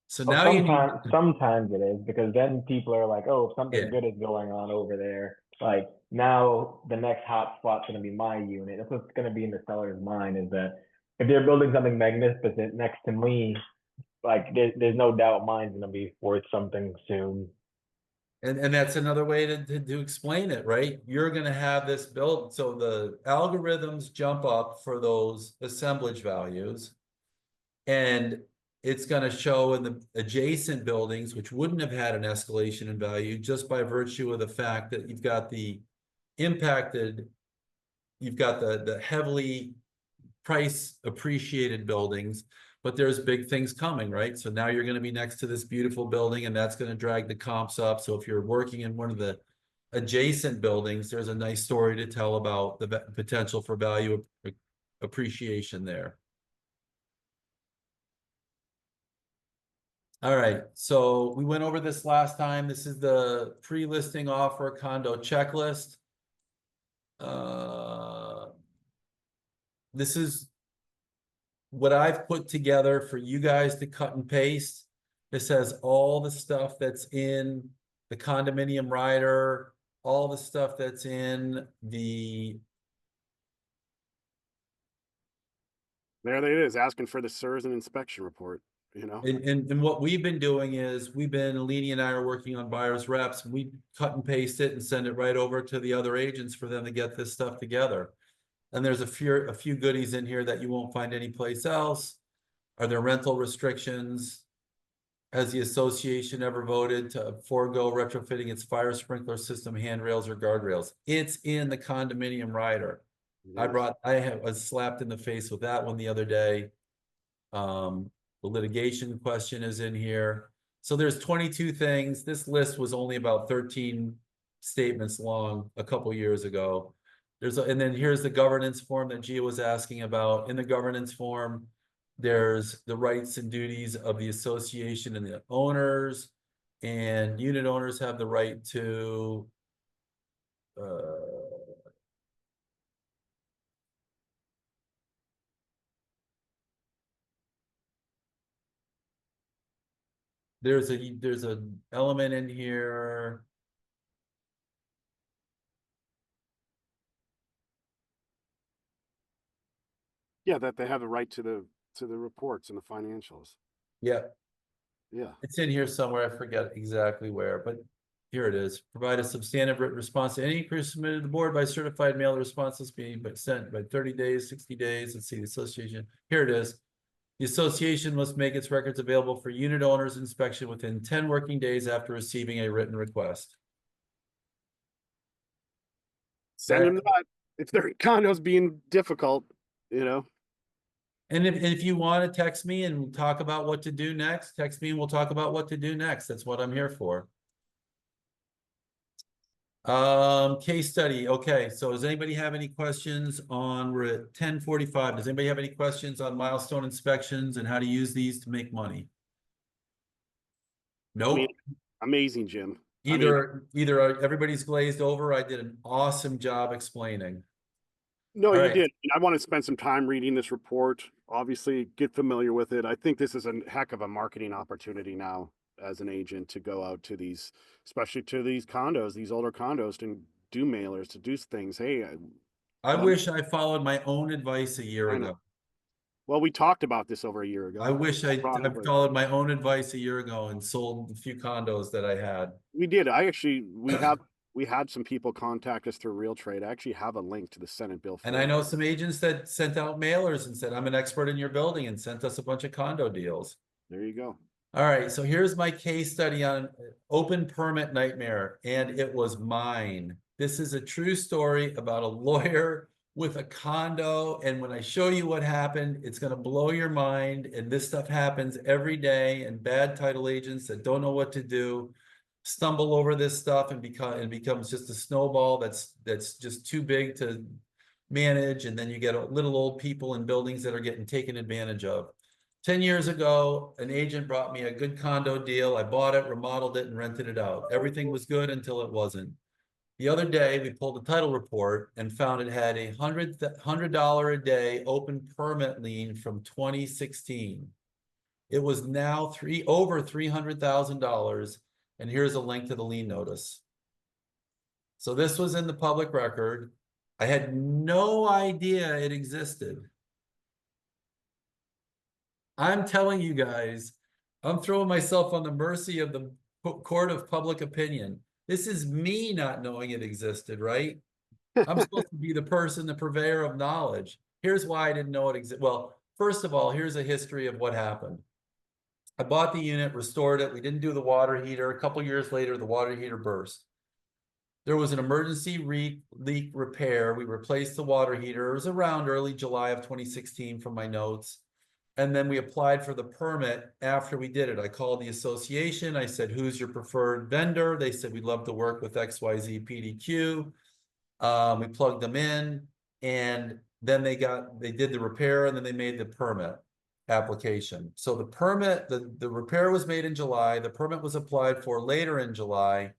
So Well, now sometimes it is, because then people are like, oh, if something good is going on over there, like now the next hot spot's going to be my unit. That's what's going to be in the seller's mind, is that if they're building something magnificent next to me, like there's no doubt mine's gonna be worth something soon. And that's another way to explain it, right? You're gonna have this built, so the algorithms jump up for those assemblage values. And it's gonna show in the adjacent buildings, which wouldn't have had an escalation in value, just by virtue of the fact that you've got the impacted, you've got the heavily price appreciated buildings, but there's big things coming, right? So now you're going to be next to this beautiful building, and that's going to drag the comps up. So if you're working in one of the adjacent buildings, there's a nice story to tell about the potential for value appreciation there. All right, so we went over this last time. This is the pre-listing offer condo checklist. This is what I've put together for you guys to cut and paste. This has all the stuff that's in the condominium rider, all the stuff that's in the... There it is, asking for the SIRS and inspection report, you know? And what we've been doing is Alini and I are working on buyer's reps. We cut and paste it and send it right over to the other agents for them to get this stuff together. And there's a few goodies in here that you won't find anyplace else. Are there rental restrictions? Has the association ever voted to forego retrofitting its fire sprinkler system, handrails, or guardrails? It's in the condominium rider. I was slapped in the face with that one the other day. The litigation question is in here. So there's 22 things. This list was only about 13 statements long a couple years ago. And then here's the governance form that Gia was asking about. In the governance form, there's the rights and duties of the association and the owners, and unit owners have the right to there's a element in here. Yeah, that they have the right to the reports and the financials. Yeah, Yeah. it's in here somewhere. I forget exactly where, but here it is. Provide a substantive written response to any inquiry submitted to the board by certified mail. Responses being sent by 30 days, 60 days. Let's see, the association. Here it is. The association must make its records available for unit owners' inspection within 10 working days after receiving a written request. Send them that if their condo's being difficult, you know. And if you want to text me and talk about what to do next, text me and we'll talk about what to do next. That's what I'm here for. Case study. Okay, so does anybody have any questions on, we're at 10:45. Does anybody have any questions on milestone inspections and how to use these to make money? Nope. I mean, amazing, Jim. Either everybody's glazed over. I did an awesome job explaining. No, All you right. did. I want to spend some time reading this report. Obviously, get familiar with it. I think this is a heck of a marketing opportunity now as an agent to go out to these, especially to these condos, these older condos, to do mailers, to do things. Hey, I wish I followed my own advice a year I know. ago. Well, we talked about this over a year ago. I wish I Probably. followed my own advice a year ago and sold the few condos that I had. We did. We had some people contact us through Realtrade. I actually have a link to the Senate bill. And I know some agents that sent out mailers and said, I'm an expert in your building, and sent us a bunch of condo deals. There you go. All right, so here's my case study on open permit nightmare, and it was mine. This is a true story about a lawyer with a condo, and when I show you what happened, it's going to blow your mind. And this stuff happens every day, and bad title agents that don't know what to do stumble over this stuff and becomes just a snowball that's just too big to manage, and then you get little old people in buildings that are getting taken advantage of. 10 years ago, an agent brought me a good condo deal. I bought it, remodeled it, and rented it out. Everything was good until it wasn't. The other day, we pulled the title report and found it had a $100 a day open permit lien from 2016. It was now over $300,000. And here's a link to the lien notice. So this was in the public record. I had no idea it existed. I'm telling you guys, I'm throwing myself on the mercy of the court of public opinion. This is me not knowing it existed, right? I'm supposed to be the person, the purveyor of knowledge. Here's why I didn't know it existed. Well, first of all, here's a history of what happened. I bought the unit, restored it. We didn't do the water heater. A couple years later, the water heater burst. There was an emergency leak repair. We replaced the water heater. It was around early July of 2016 from my notes. And then we applied for the permit after we did it. I called the association. I said, who's your preferred vendor? They said, we'd love to work with XYZ PDQ. We plugged them in, and then they did the repair, and then they made the permit application. So the permit, the repair was made in July. The permit was applied for later in July,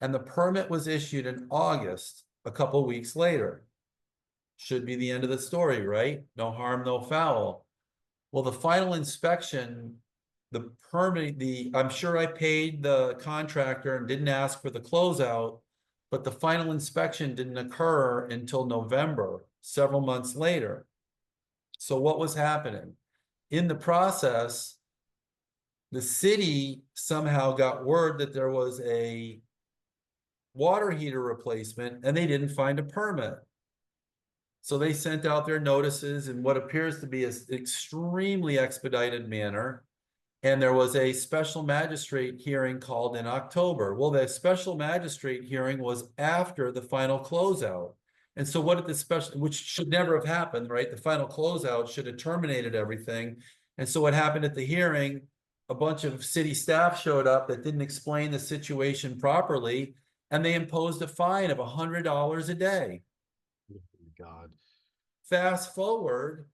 and the permit was issued in August, a couple weeks later. Should be the end of the story, right? No harm, no foul. Well, the final inspection, the permit, I'm sure I paid the contractor and didn't ask for the closeout, but the final inspection didn't occur until November, several months later. So what was happening? In the process, the city somehow got word that there was a water heater replacement and they didn't find a permit. So they sent out their notices in what appears to be an extremely expedited manner. And there was a special magistrate hearing called in October. Well, the special magistrate hearing was after the final closeout. And so what did the special, which should never have happened, right? The final closeout should have terminated everything. And so what happened at the hearing, a bunch of city staff showed up that didn't explain the situation properly, and they imposed a fine of $100 a day. Oh my God. Fast forward,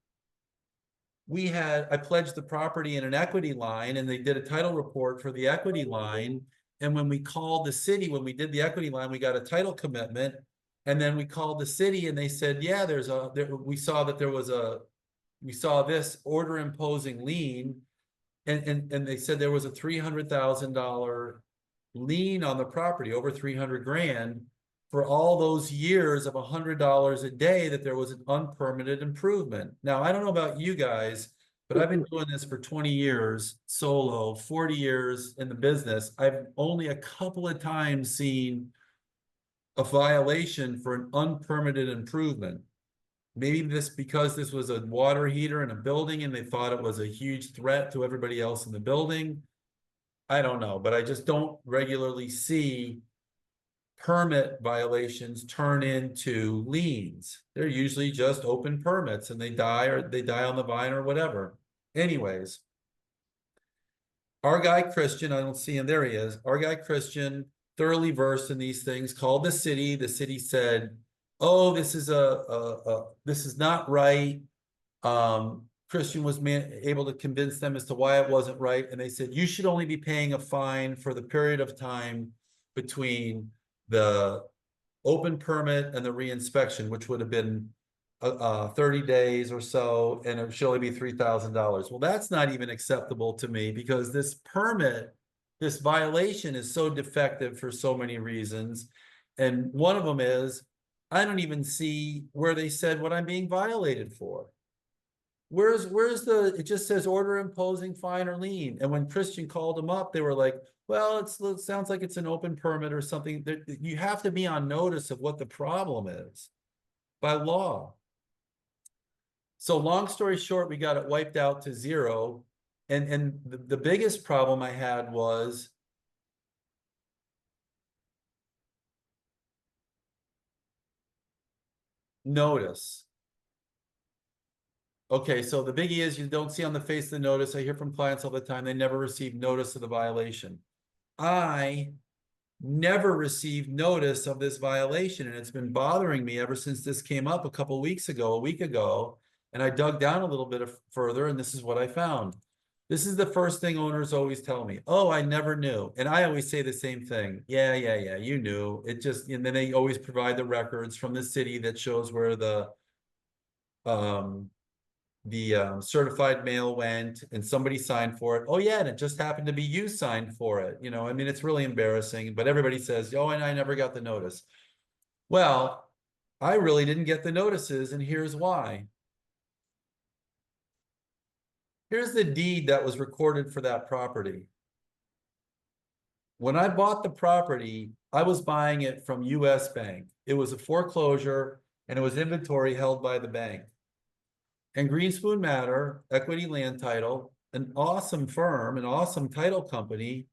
I pledged the property in an equity line, and they did a title report for the equity line. And when we called the city, when we did the equity line, we got a title commitment. And then we called the city and they said, yeah, we saw this order imposing lien. And they said there was a $300,000 lien on the property, over 300 grand, for all those years of $100 a day that there was an unpermitted improvement. Now, I don't know about you guys, but I've been doing this for 20 years solo, 40 years in the business. I've only a couple of times seen a violation for an unpermitted improvement. Maybe because this was a water heater in a building and they thought it was a huge threat to everybody else in the building. I don't know, but I just don't regularly see permit violations turn into liens. They're usually just open permits and they die on the vine or whatever. Anyways, our guy Christian, I don't see him, there he is. Our guy Christian, thoroughly versed in these things, called the city. The city said, oh, this is this is not right. Christian was able to convince them as to why it wasn't right. And they said, you should only be paying a fine for the period of time between the open permit and the reinspection, which would have been 30 days or so, and it should only be $3,000. Well, that's not even acceptable to me, because this permit, this violation is so defective for so many reasons. And one of them is, I don't even see where they said what I'm being violated for. Where's it just says order imposing fine or lien. And when Christian called them up, they were like, well, it sounds like it's an open permit or something. You have to be on notice of what the problem is by law. So long story short, we got it wiped out to zero. And the biggest problem I had was notice. Okay, so the biggie is you don't see on the face of the notice. I hear from clients all the time, they never received notice of the violation. I never received notice of this violation, and it's been bothering me ever since this came up a week ago, and I dug down a little bit further, and this is what I found. This is the first thing owners always tell me. Oh, I never knew. And I always say the same thing. Yeah, you knew. It just, and then they always provide the records from the city that shows where the certified mail went and somebody signed for it. Oh yeah, and it just happened to be you signed for it. You know, I mean, it's really embarrassing, but everybody says, oh, and I never got the notice. Well, I really didn't get the notices, and here's why. Here's the deed that was recorded for that property. When I bought the property, I was buying it from US Bank. It was a foreclosure and it was inventory held by the bank. And Greenspoon Matter, Equity Land Title, an awesome firm, an awesome title company,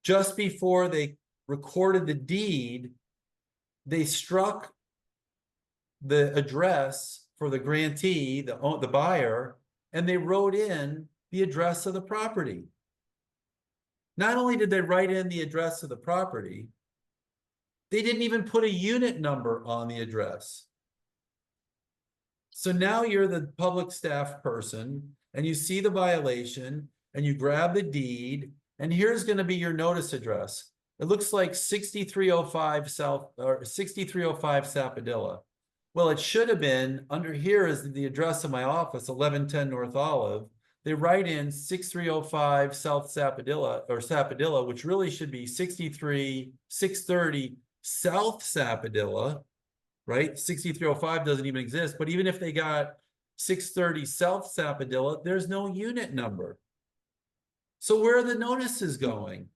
just before they recorded the deed, they struck the address for the grantee, the buyer, and they wrote in the address of the property. Not only did they write in the address of the property, they didn't even put a unit number on the address. So now you're the public staff person and you see the violation and you grab the deed and here's going to be your notice address. It looks like 6305 South or 6305 Sappadilla. Well, it should have been under here is the address of my office, 1110 North Olive. They write in 6305 South Sappadilla, which really should be 630 South Sappadilla, right? 6305 doesn't even exist, but even if they got 630 South Sappadilla, there's no unit number. So where are the notices going?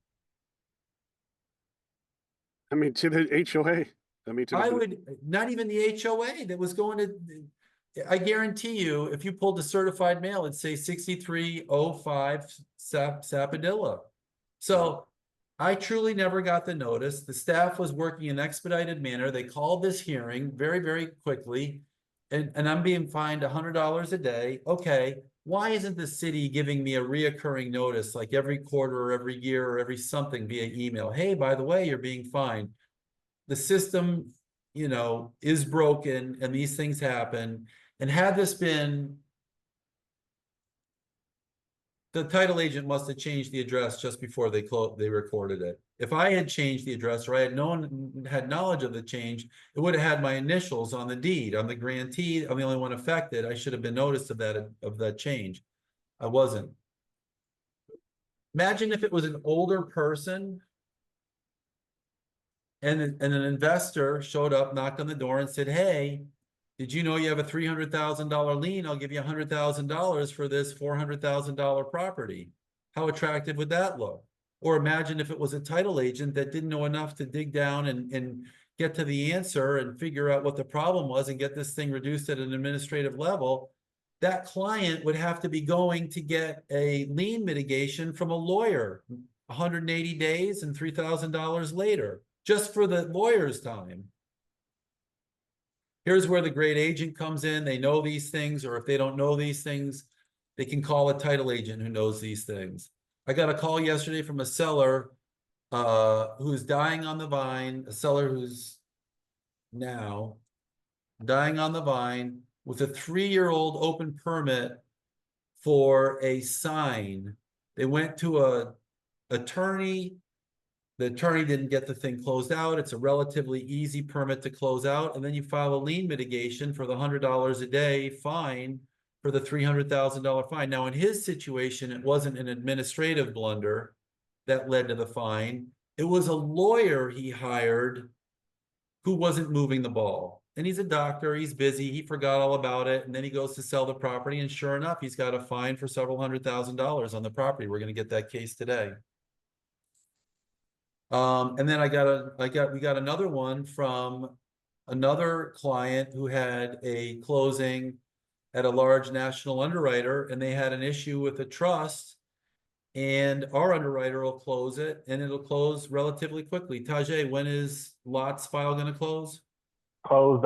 I mean, to the HOA. I mean, to the, I would, not even the HOA that was going to, I guarantee you, if you pulled the certified mail, it'd say 6305 Sappadilla. So I truly never got the notice. The staff was working in an expedited manner. They called this hearing very, very quickly. And I'm being fined $100 a day. Okay, why isn't the city giving me a reoccurring notice like every quarter or every year or every something via email? Hey, by the way, you're being fined. The system, you know, is broken and these things happen. And had this been, the title agent must have changed the address just before they recorded it. If I had changed the address or I had had knowledge of the change, it would have had my initials on the deed. I'm the grantee. I'm the only one affected. I should have been noticed of that change. I wasn't. Imagine if it was an older person and an investor showed up, knocked on the door and said, hey, did you know you have a $300,000 lien? I'll give you $100,000 for this $400,000 property. How attractive would that look? Or imagine if it was a title agent that didn't know enough to dig down and get to the answer and figure out what the problem was and get this thing reduced at an administrative level. That client would have to be going to get a lien mitigation from a lawyer 180 days and $3,000 later, just for the lawyer's time. Here's where the great agent comes in. They know these things, or if they don't know these things, they can call a title agent who knows these things. I got a call yesterday from a seller who's dying on the vine, a seller who's now dying on the vine with a 3-year-old open permit for a sign. They went to an attorney. The attorney didn't get the thing closed out. It's a relatively easy permit to close out. And then you file a lien mitigation for the $100 a day fine for the $300,000 fine. Now, in his situation, it wasn't an administrative blunder that led to the fine. It was a lawyer he hired who wasn't moving the ball. And he's a doctor. He's busy. He forgot all about it. And then he goes to sell the property. And sure enough, he's got a fine for several $100,000 on the property. We're going to get that case today. And then we got another one from another client who had a closing at a large national underwriter, and they had an issue with a trust, and our underwriter will close it, and it'll close relatively quickly. Tajay, when is Lot's file going to close? Closed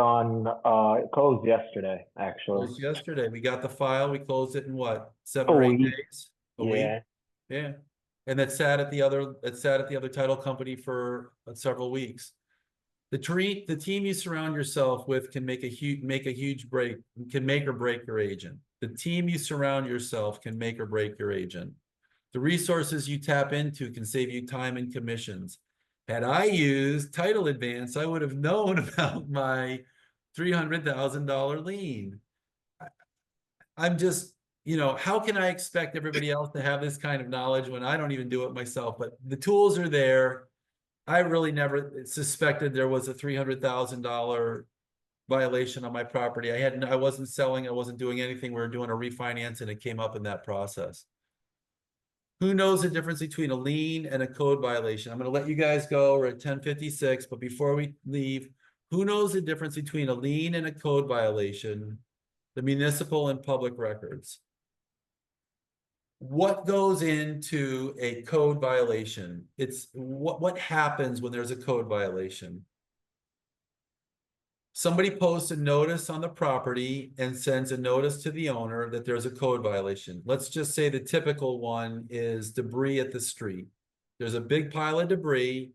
yesterday, actually. Closed yesterday. We got the file. We closed it in what, 7 or 8 days? A week? Yeah. And that sat at the other title company for several weeks. The team you surround yourself with can make a huge break, can make or break your agent. The team you surround yourself can make or break your agent. The resources you tap into can save you time and commissions. Had I used Title Advance, I would have known about my $300,000 lien. I'm just, you know, how can I expect everybody else to have this kind of knowledge when I don't even do it myself? But the tools are there. I really never suspected there was a $300,000 violation on my property. I wasn't selling, I wasn't doing anything. We were doing a refinance and it came up in that process. Who knows the difference between a lien and a code violation? I'm going to let you guys go. We're at 10:56, but before we leave, who knows the difference between a lien and a code violation? The municipal and public records. What goes into a code violation? It's what happens when there's a code violation? Somebody posts a notice on the property and sends a notice to the owner that there's a code violation. Let's just say the typical one is debris at the street. There's a big pile of debris.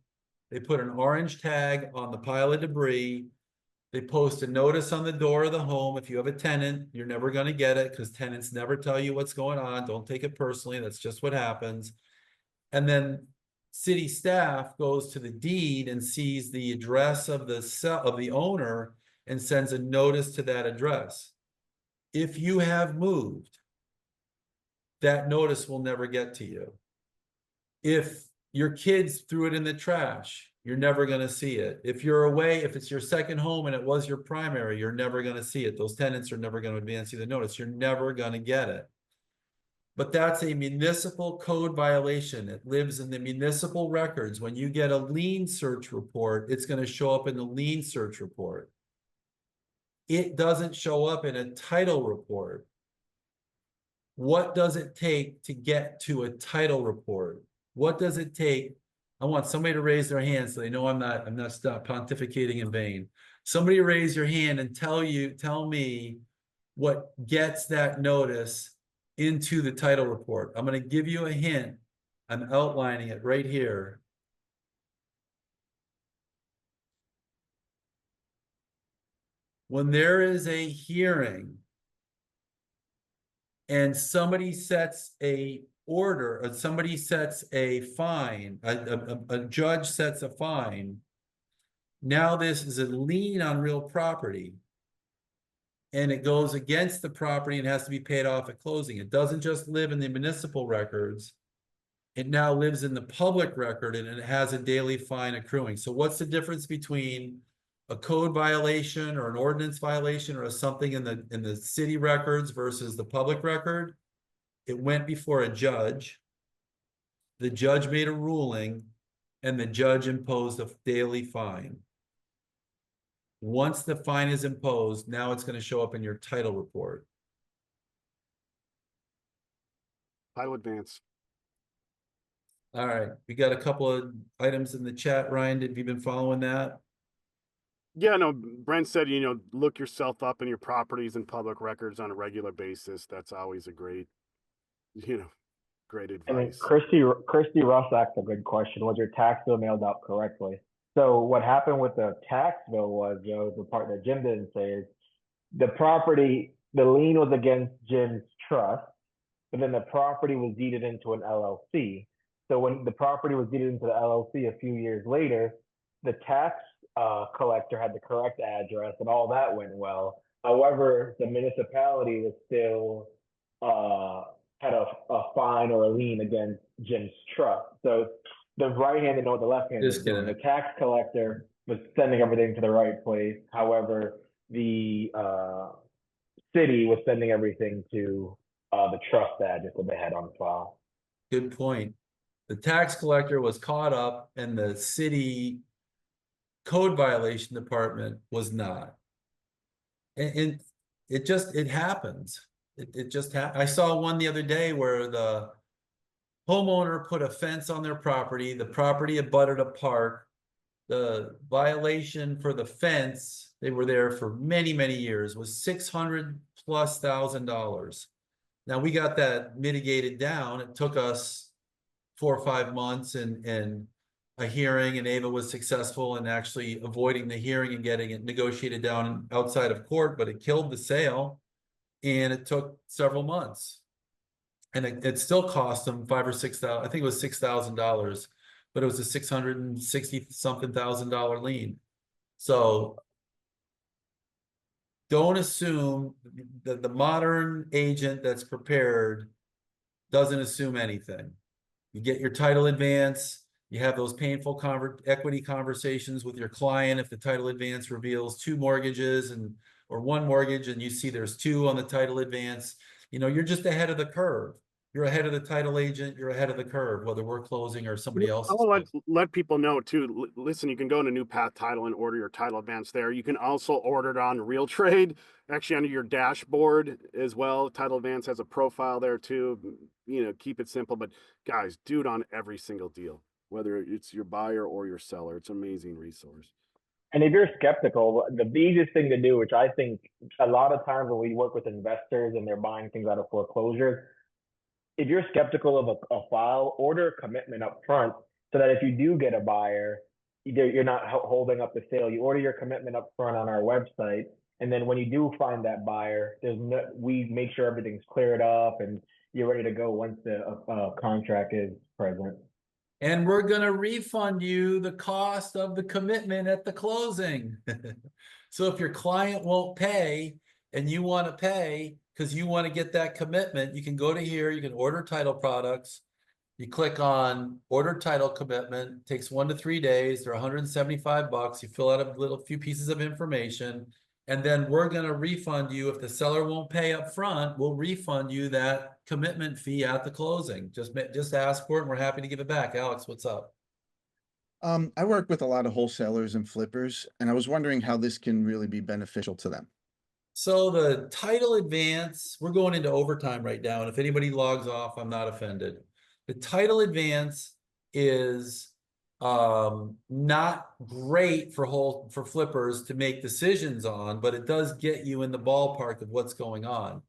They put an orange tag on the pile of debris. They post a notice on the door of the home. If you have a tenant, you're never going to get it because tenants never tell you what's going on. Don't take it personally. That's just what happens. And then city staff goes to the deed and sees the address of the owner and sends a notice to that address. If you have moved, that notice will never get to you. If your kids threw it in the trash, you're never going to see it. If you're away, if it's your second home and it was your primary, you're never going to see it. Those tenants are never going to advance you the notice. You're never going to get it. But that's a municipal code violation. It lives in the municipal records. When you get a lien search report, it's going to show up in the lien search report. It doesn't show up in a title report. What does it take to get to a title report? What does it take? I want somebody to raise their hand so they know I'm not pontificating in vain. Somebody raise your hand and tell me what gets that notice into the title report. I'm going to give you a hint. I'm outlining it right here. When there is a hearing and somebody sets a order, or somebody sets a fine, a judge sets a fine, now this is a lien on real property. And it goes against the property and has to be paid off at closing. It doesn't just live in the municipal records. It now lives in the public record and it has a daily fine accruing. So what's the difference between a code violation or an ordinance violation or something in the city records versus the public record? It went before a judge. The judge made a ruling and the judge imposed a daily fine. Once the fine is imposed, now it's going to show up in your title report. Title advance. All right. We got a couple of items in the chat. Ryan, have you been following that? Yeah, no, Brent said, look yourself up in your properties and public records on a regular basis. That's always a great, great And then advice. Christy Russ asked a good question. Was your tax bill mailed out correctly? So what happened with the tax bill was, the part that Jim didn't say is the lien was against Jim's trust, but then the property was deeded into an LLC. So when the property was deeded into the LLC a few years later, the tax collector had the correct address and all that went well. However, the municipality was still had a fine or a lien against Jim's trust. So the right hand didn't know what the left hand was doing. The tax collector was sending everything to the right place. However, the city was sending everything to the trust address that they had on file. Good point. The tax collector was caught up and the city code violation department was not. And it happens. It just happened. I saw one the other day where the homeowner put a fence on their property. The property abutted a park. The violation for the fence, they were there for many, many years, was $600,000+. Now we got that mitigated down. It took us 4 or 5 months and a hearing, and Ava was successful in actually avoiding the hearing and getting it negotiated down outside of court, but it killed the sale and it took several months. And it still cost them $5,000 or $6,000. I think it was $6,000, but it was a $660-something-thousand lien. So don't assume that the modern agent that's prepared doesn't assume anything. You get your title advance. You have those painful equity conversations with your client if the title advance reveals two mortgages or one mortgage, and you see there's two on the title advance. You know, you're just ahead of the curve. You're ahead of the title agent. You're ahead of the curve, whether we're closing or somebody else. I'll let people know too. Listen, you can go to New Path Title and order your title advance there. You can also order it on RealTrade, actually under your dashboard as well. Title advance has a profile there too. You know, keep it simple, but guys, do it on every single deal, whether it's your buyer or your seller. It's an amazing resource. And if you're skeptical, the easiest thing to do, which I think a lot of times when we work with investors and they're buying things out of foreclosures, if you're skeptical of a file, order a commitment up front so that if you do get a buyer, you're not holding up the sale. You order your commitment up front on our website. And then when you do find that buyer, we make sure everything's cleared up and you're ready to go once the contract is present. And we're going to refund you the cost of the commitment at the closing. So if your client won't pay and you want to pay because you want to get that commitment, you can go to here, you can order title products. You click on order title commitment. It takes 1 to 3 days. They're $175. You fill out a few pieces of information, and then we're going to refund you. If the seller won't pay up front, we'll refund you that commitment fee at the closing. Just ask for it, and we're happy to give it back. Alex, what's up? I work with a lot of wholesalers and flippers, and I was wondering how this can really be beneficial to them. So the title advance, we're going into overtime right now, and if anybody logs off, I'm not offended. The title advance is not great for flippers to make decisions on, but it does get you in the ballpark of what's going on.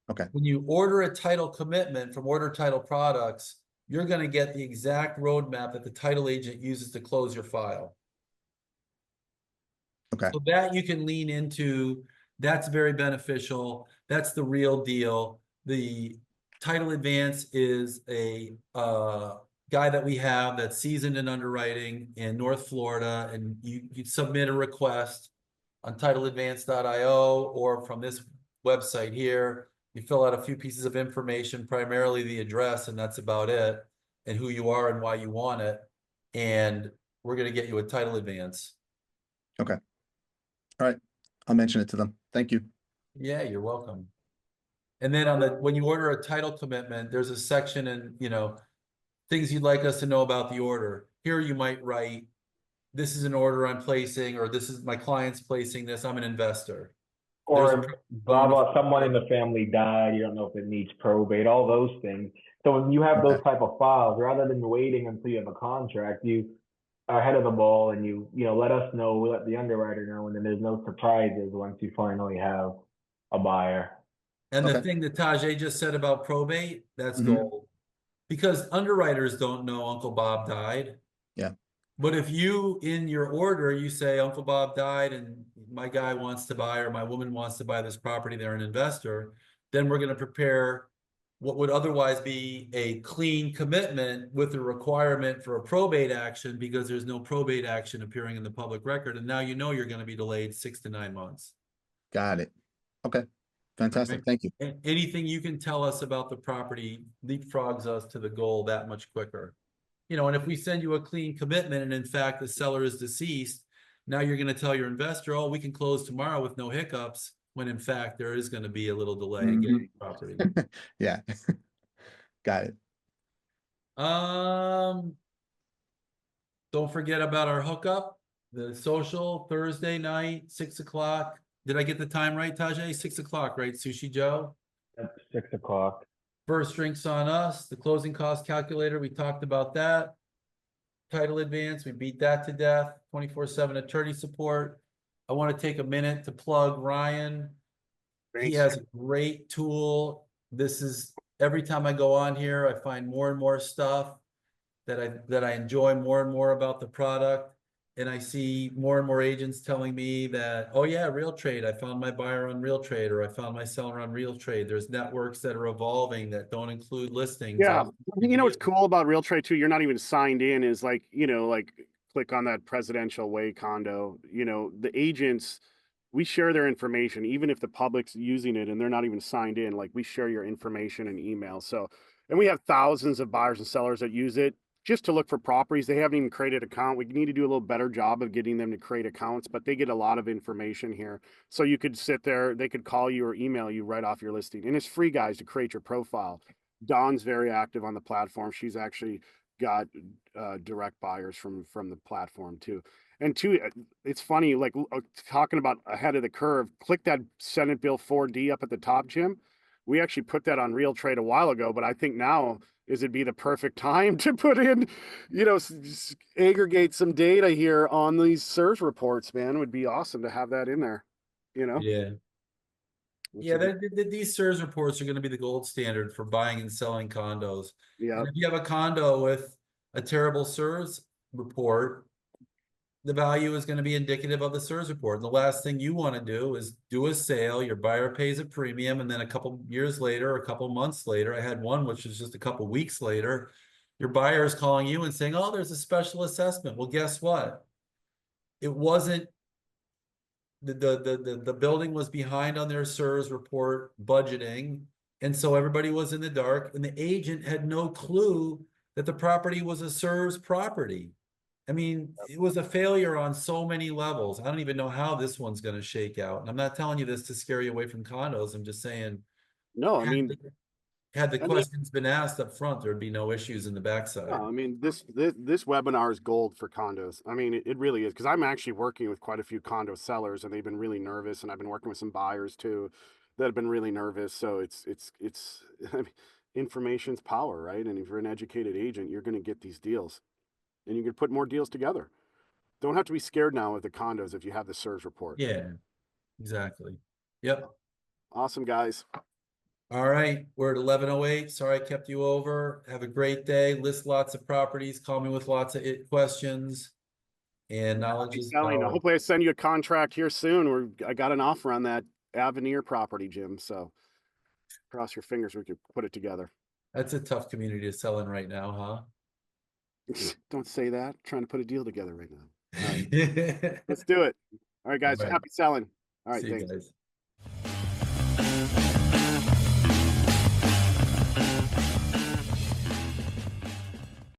Okay. When you order a title commitment from Order Title Products, you're going to get the exact roadmap that the title agent uses to close your file. Okay. So that you can lean into. That's very beneficial. That's the real deal. The title advance is a guy that we have that's seasoned in underwriting in North Florida, and you submit a request on titleadvance.io or from this website here. You fill out a few pieces of information, primarily the address, and that's about it, and who you are and why you want it. And we're going to get you a title advance. Okay. All right. I'll mention it to them. Thank you. Yeah, you're welcome. And then when you order a title commitment, there's a section in, things you'd like us to know about the order. Here you might write, this is an order I'm placing, or this is my client's placing this, I'm an investor. Or blah, blah, someone in the family died, you don't know if it needs probate, all those things. So when you have those type of files, rather than waiting until you have a contract, you are ahead of the ball and you let us know, we let the underwriter know, and then there's no surprises once you finally have a buyer. And the thing that Tajay just said about probate, that's gold. Because underwriters don't know Uncle Bob died. Yeah. But if you, in your order, you say Uncle Bob died and my guy wants to buy or my woman wants to buy this property, they're an investor, then we're going to prepare what would otherwise be a clean commitment with a requirement for a probate action because there's no probate action appearing in the public record. And now you know you're going to be delayed 6 to 9 months. Got it. Okay. Fantastic. Right. Thank you. Anything you can tell us about the property leapfrogs us to the goal that much quicker. And if we send you a clean commitment and in fact the seller is deceased, now you're going to tell your investor, oh, we can close tomorrow with no hiccups, when in fact there is going to be a little delay in getting the property. Yeah. Got it. Don't forget about our hookup, the social Thursday night, 6 o'clock. Did I get the time right, Tajay? 6 o'clock, right? Sushi Joe? That's 6 o'clock. First drinks on us. The closing cost calculator, we talked about that. Title advance, we beat that to death. 24/7 attorney support. I want to take a minute to plug Ryan. He has a great tool. This is, every time I go on here, I find more and more stuff that I enjoy more and more about the product. And I see more and more agents telling me that, oh yeah, RealTrade, I found my buyer on RealTrade, or I found my seller on RealTrade. There's networks that are evolving that don't include listings. Yeah. What's cool about RealTrade too, you're not even signed in, is like click on that Presidential Way condo. The agents, we share their information, even if the public's using it and they're not even signed in, like we share your information and email. So, and we have thousands of buyers and sellers that use it. just to look for properties. They haven't even created an account. We need to do a little better job of getting them to create accounts, but they get a lot of information here. So you could sit there, they could call you or email you right off your listing. And it's free, guys, to create your profile. Dawn's very active on the platform. She's actually got direct buyers from the platform too. And two, it's funny, like talking about ahead of the curve, click that Senate Bill 4D up at the top, Jim. We actually put that on Real Trade a while ago, but I think now it'd be the perfect time to put in, aggregate some data here on these SERS reports, man. It would be awesome to have that in there, Yeah. Yeah, these SERS reports are going to be the gold standard for buying and selling condos. Yeah. And if you have a condo with a terrible SERS report, the value is going to be indicative of the SERS report. And the last thing you want to do is do a sale. Your buyer pays a premium, and then a couple years later, a couple months later, I had one which was just a couple weeks later, your buyer is calling you and saying, "Oh, there's a special assessment." Well, guess what? It wasn't. The building was behind on their SERS report budgeting, and so everybody was in the dark, and the agent had no clue that the property was a SERS property. I mean, it was a failure on so many levels. I don't even know how this one's going to shake out. And I'm not telling you this to scare you away from condos. I'm just saying, No, I mean, had the and questions been asked up front, there'd be no issues in the backside. no, I mean, this webinar is gold for condos. I mean, it really is, because I'm actually working with quite a few condo sellers, and they've been really nervous, and I've been working with some buyers too that have been really nervous. So it's I mean, information's power, right? And if you're an educated agent, you're going to get these deals, and you can put more deals together. Don't have to be scared now with the condos if you have the SERS report. Yeah, exactly. Yep. Awesome, guys. All right, we're at 11:08. Sorry I kept you over. Have a great day. List lots of properties. Call me with lots of questions. And knowledge is Selling. power. Hopefully, I send you a contract here soon. I got an offer on that Avenir property, Jim. So cross your fingers, we could put it together. That's a tough community to sell in right now, Don't say that. I'm trying to put a deal together right now. All right, huh? let's do it. All right, guys. All right. Happy selling. All right, See you thanks. guys.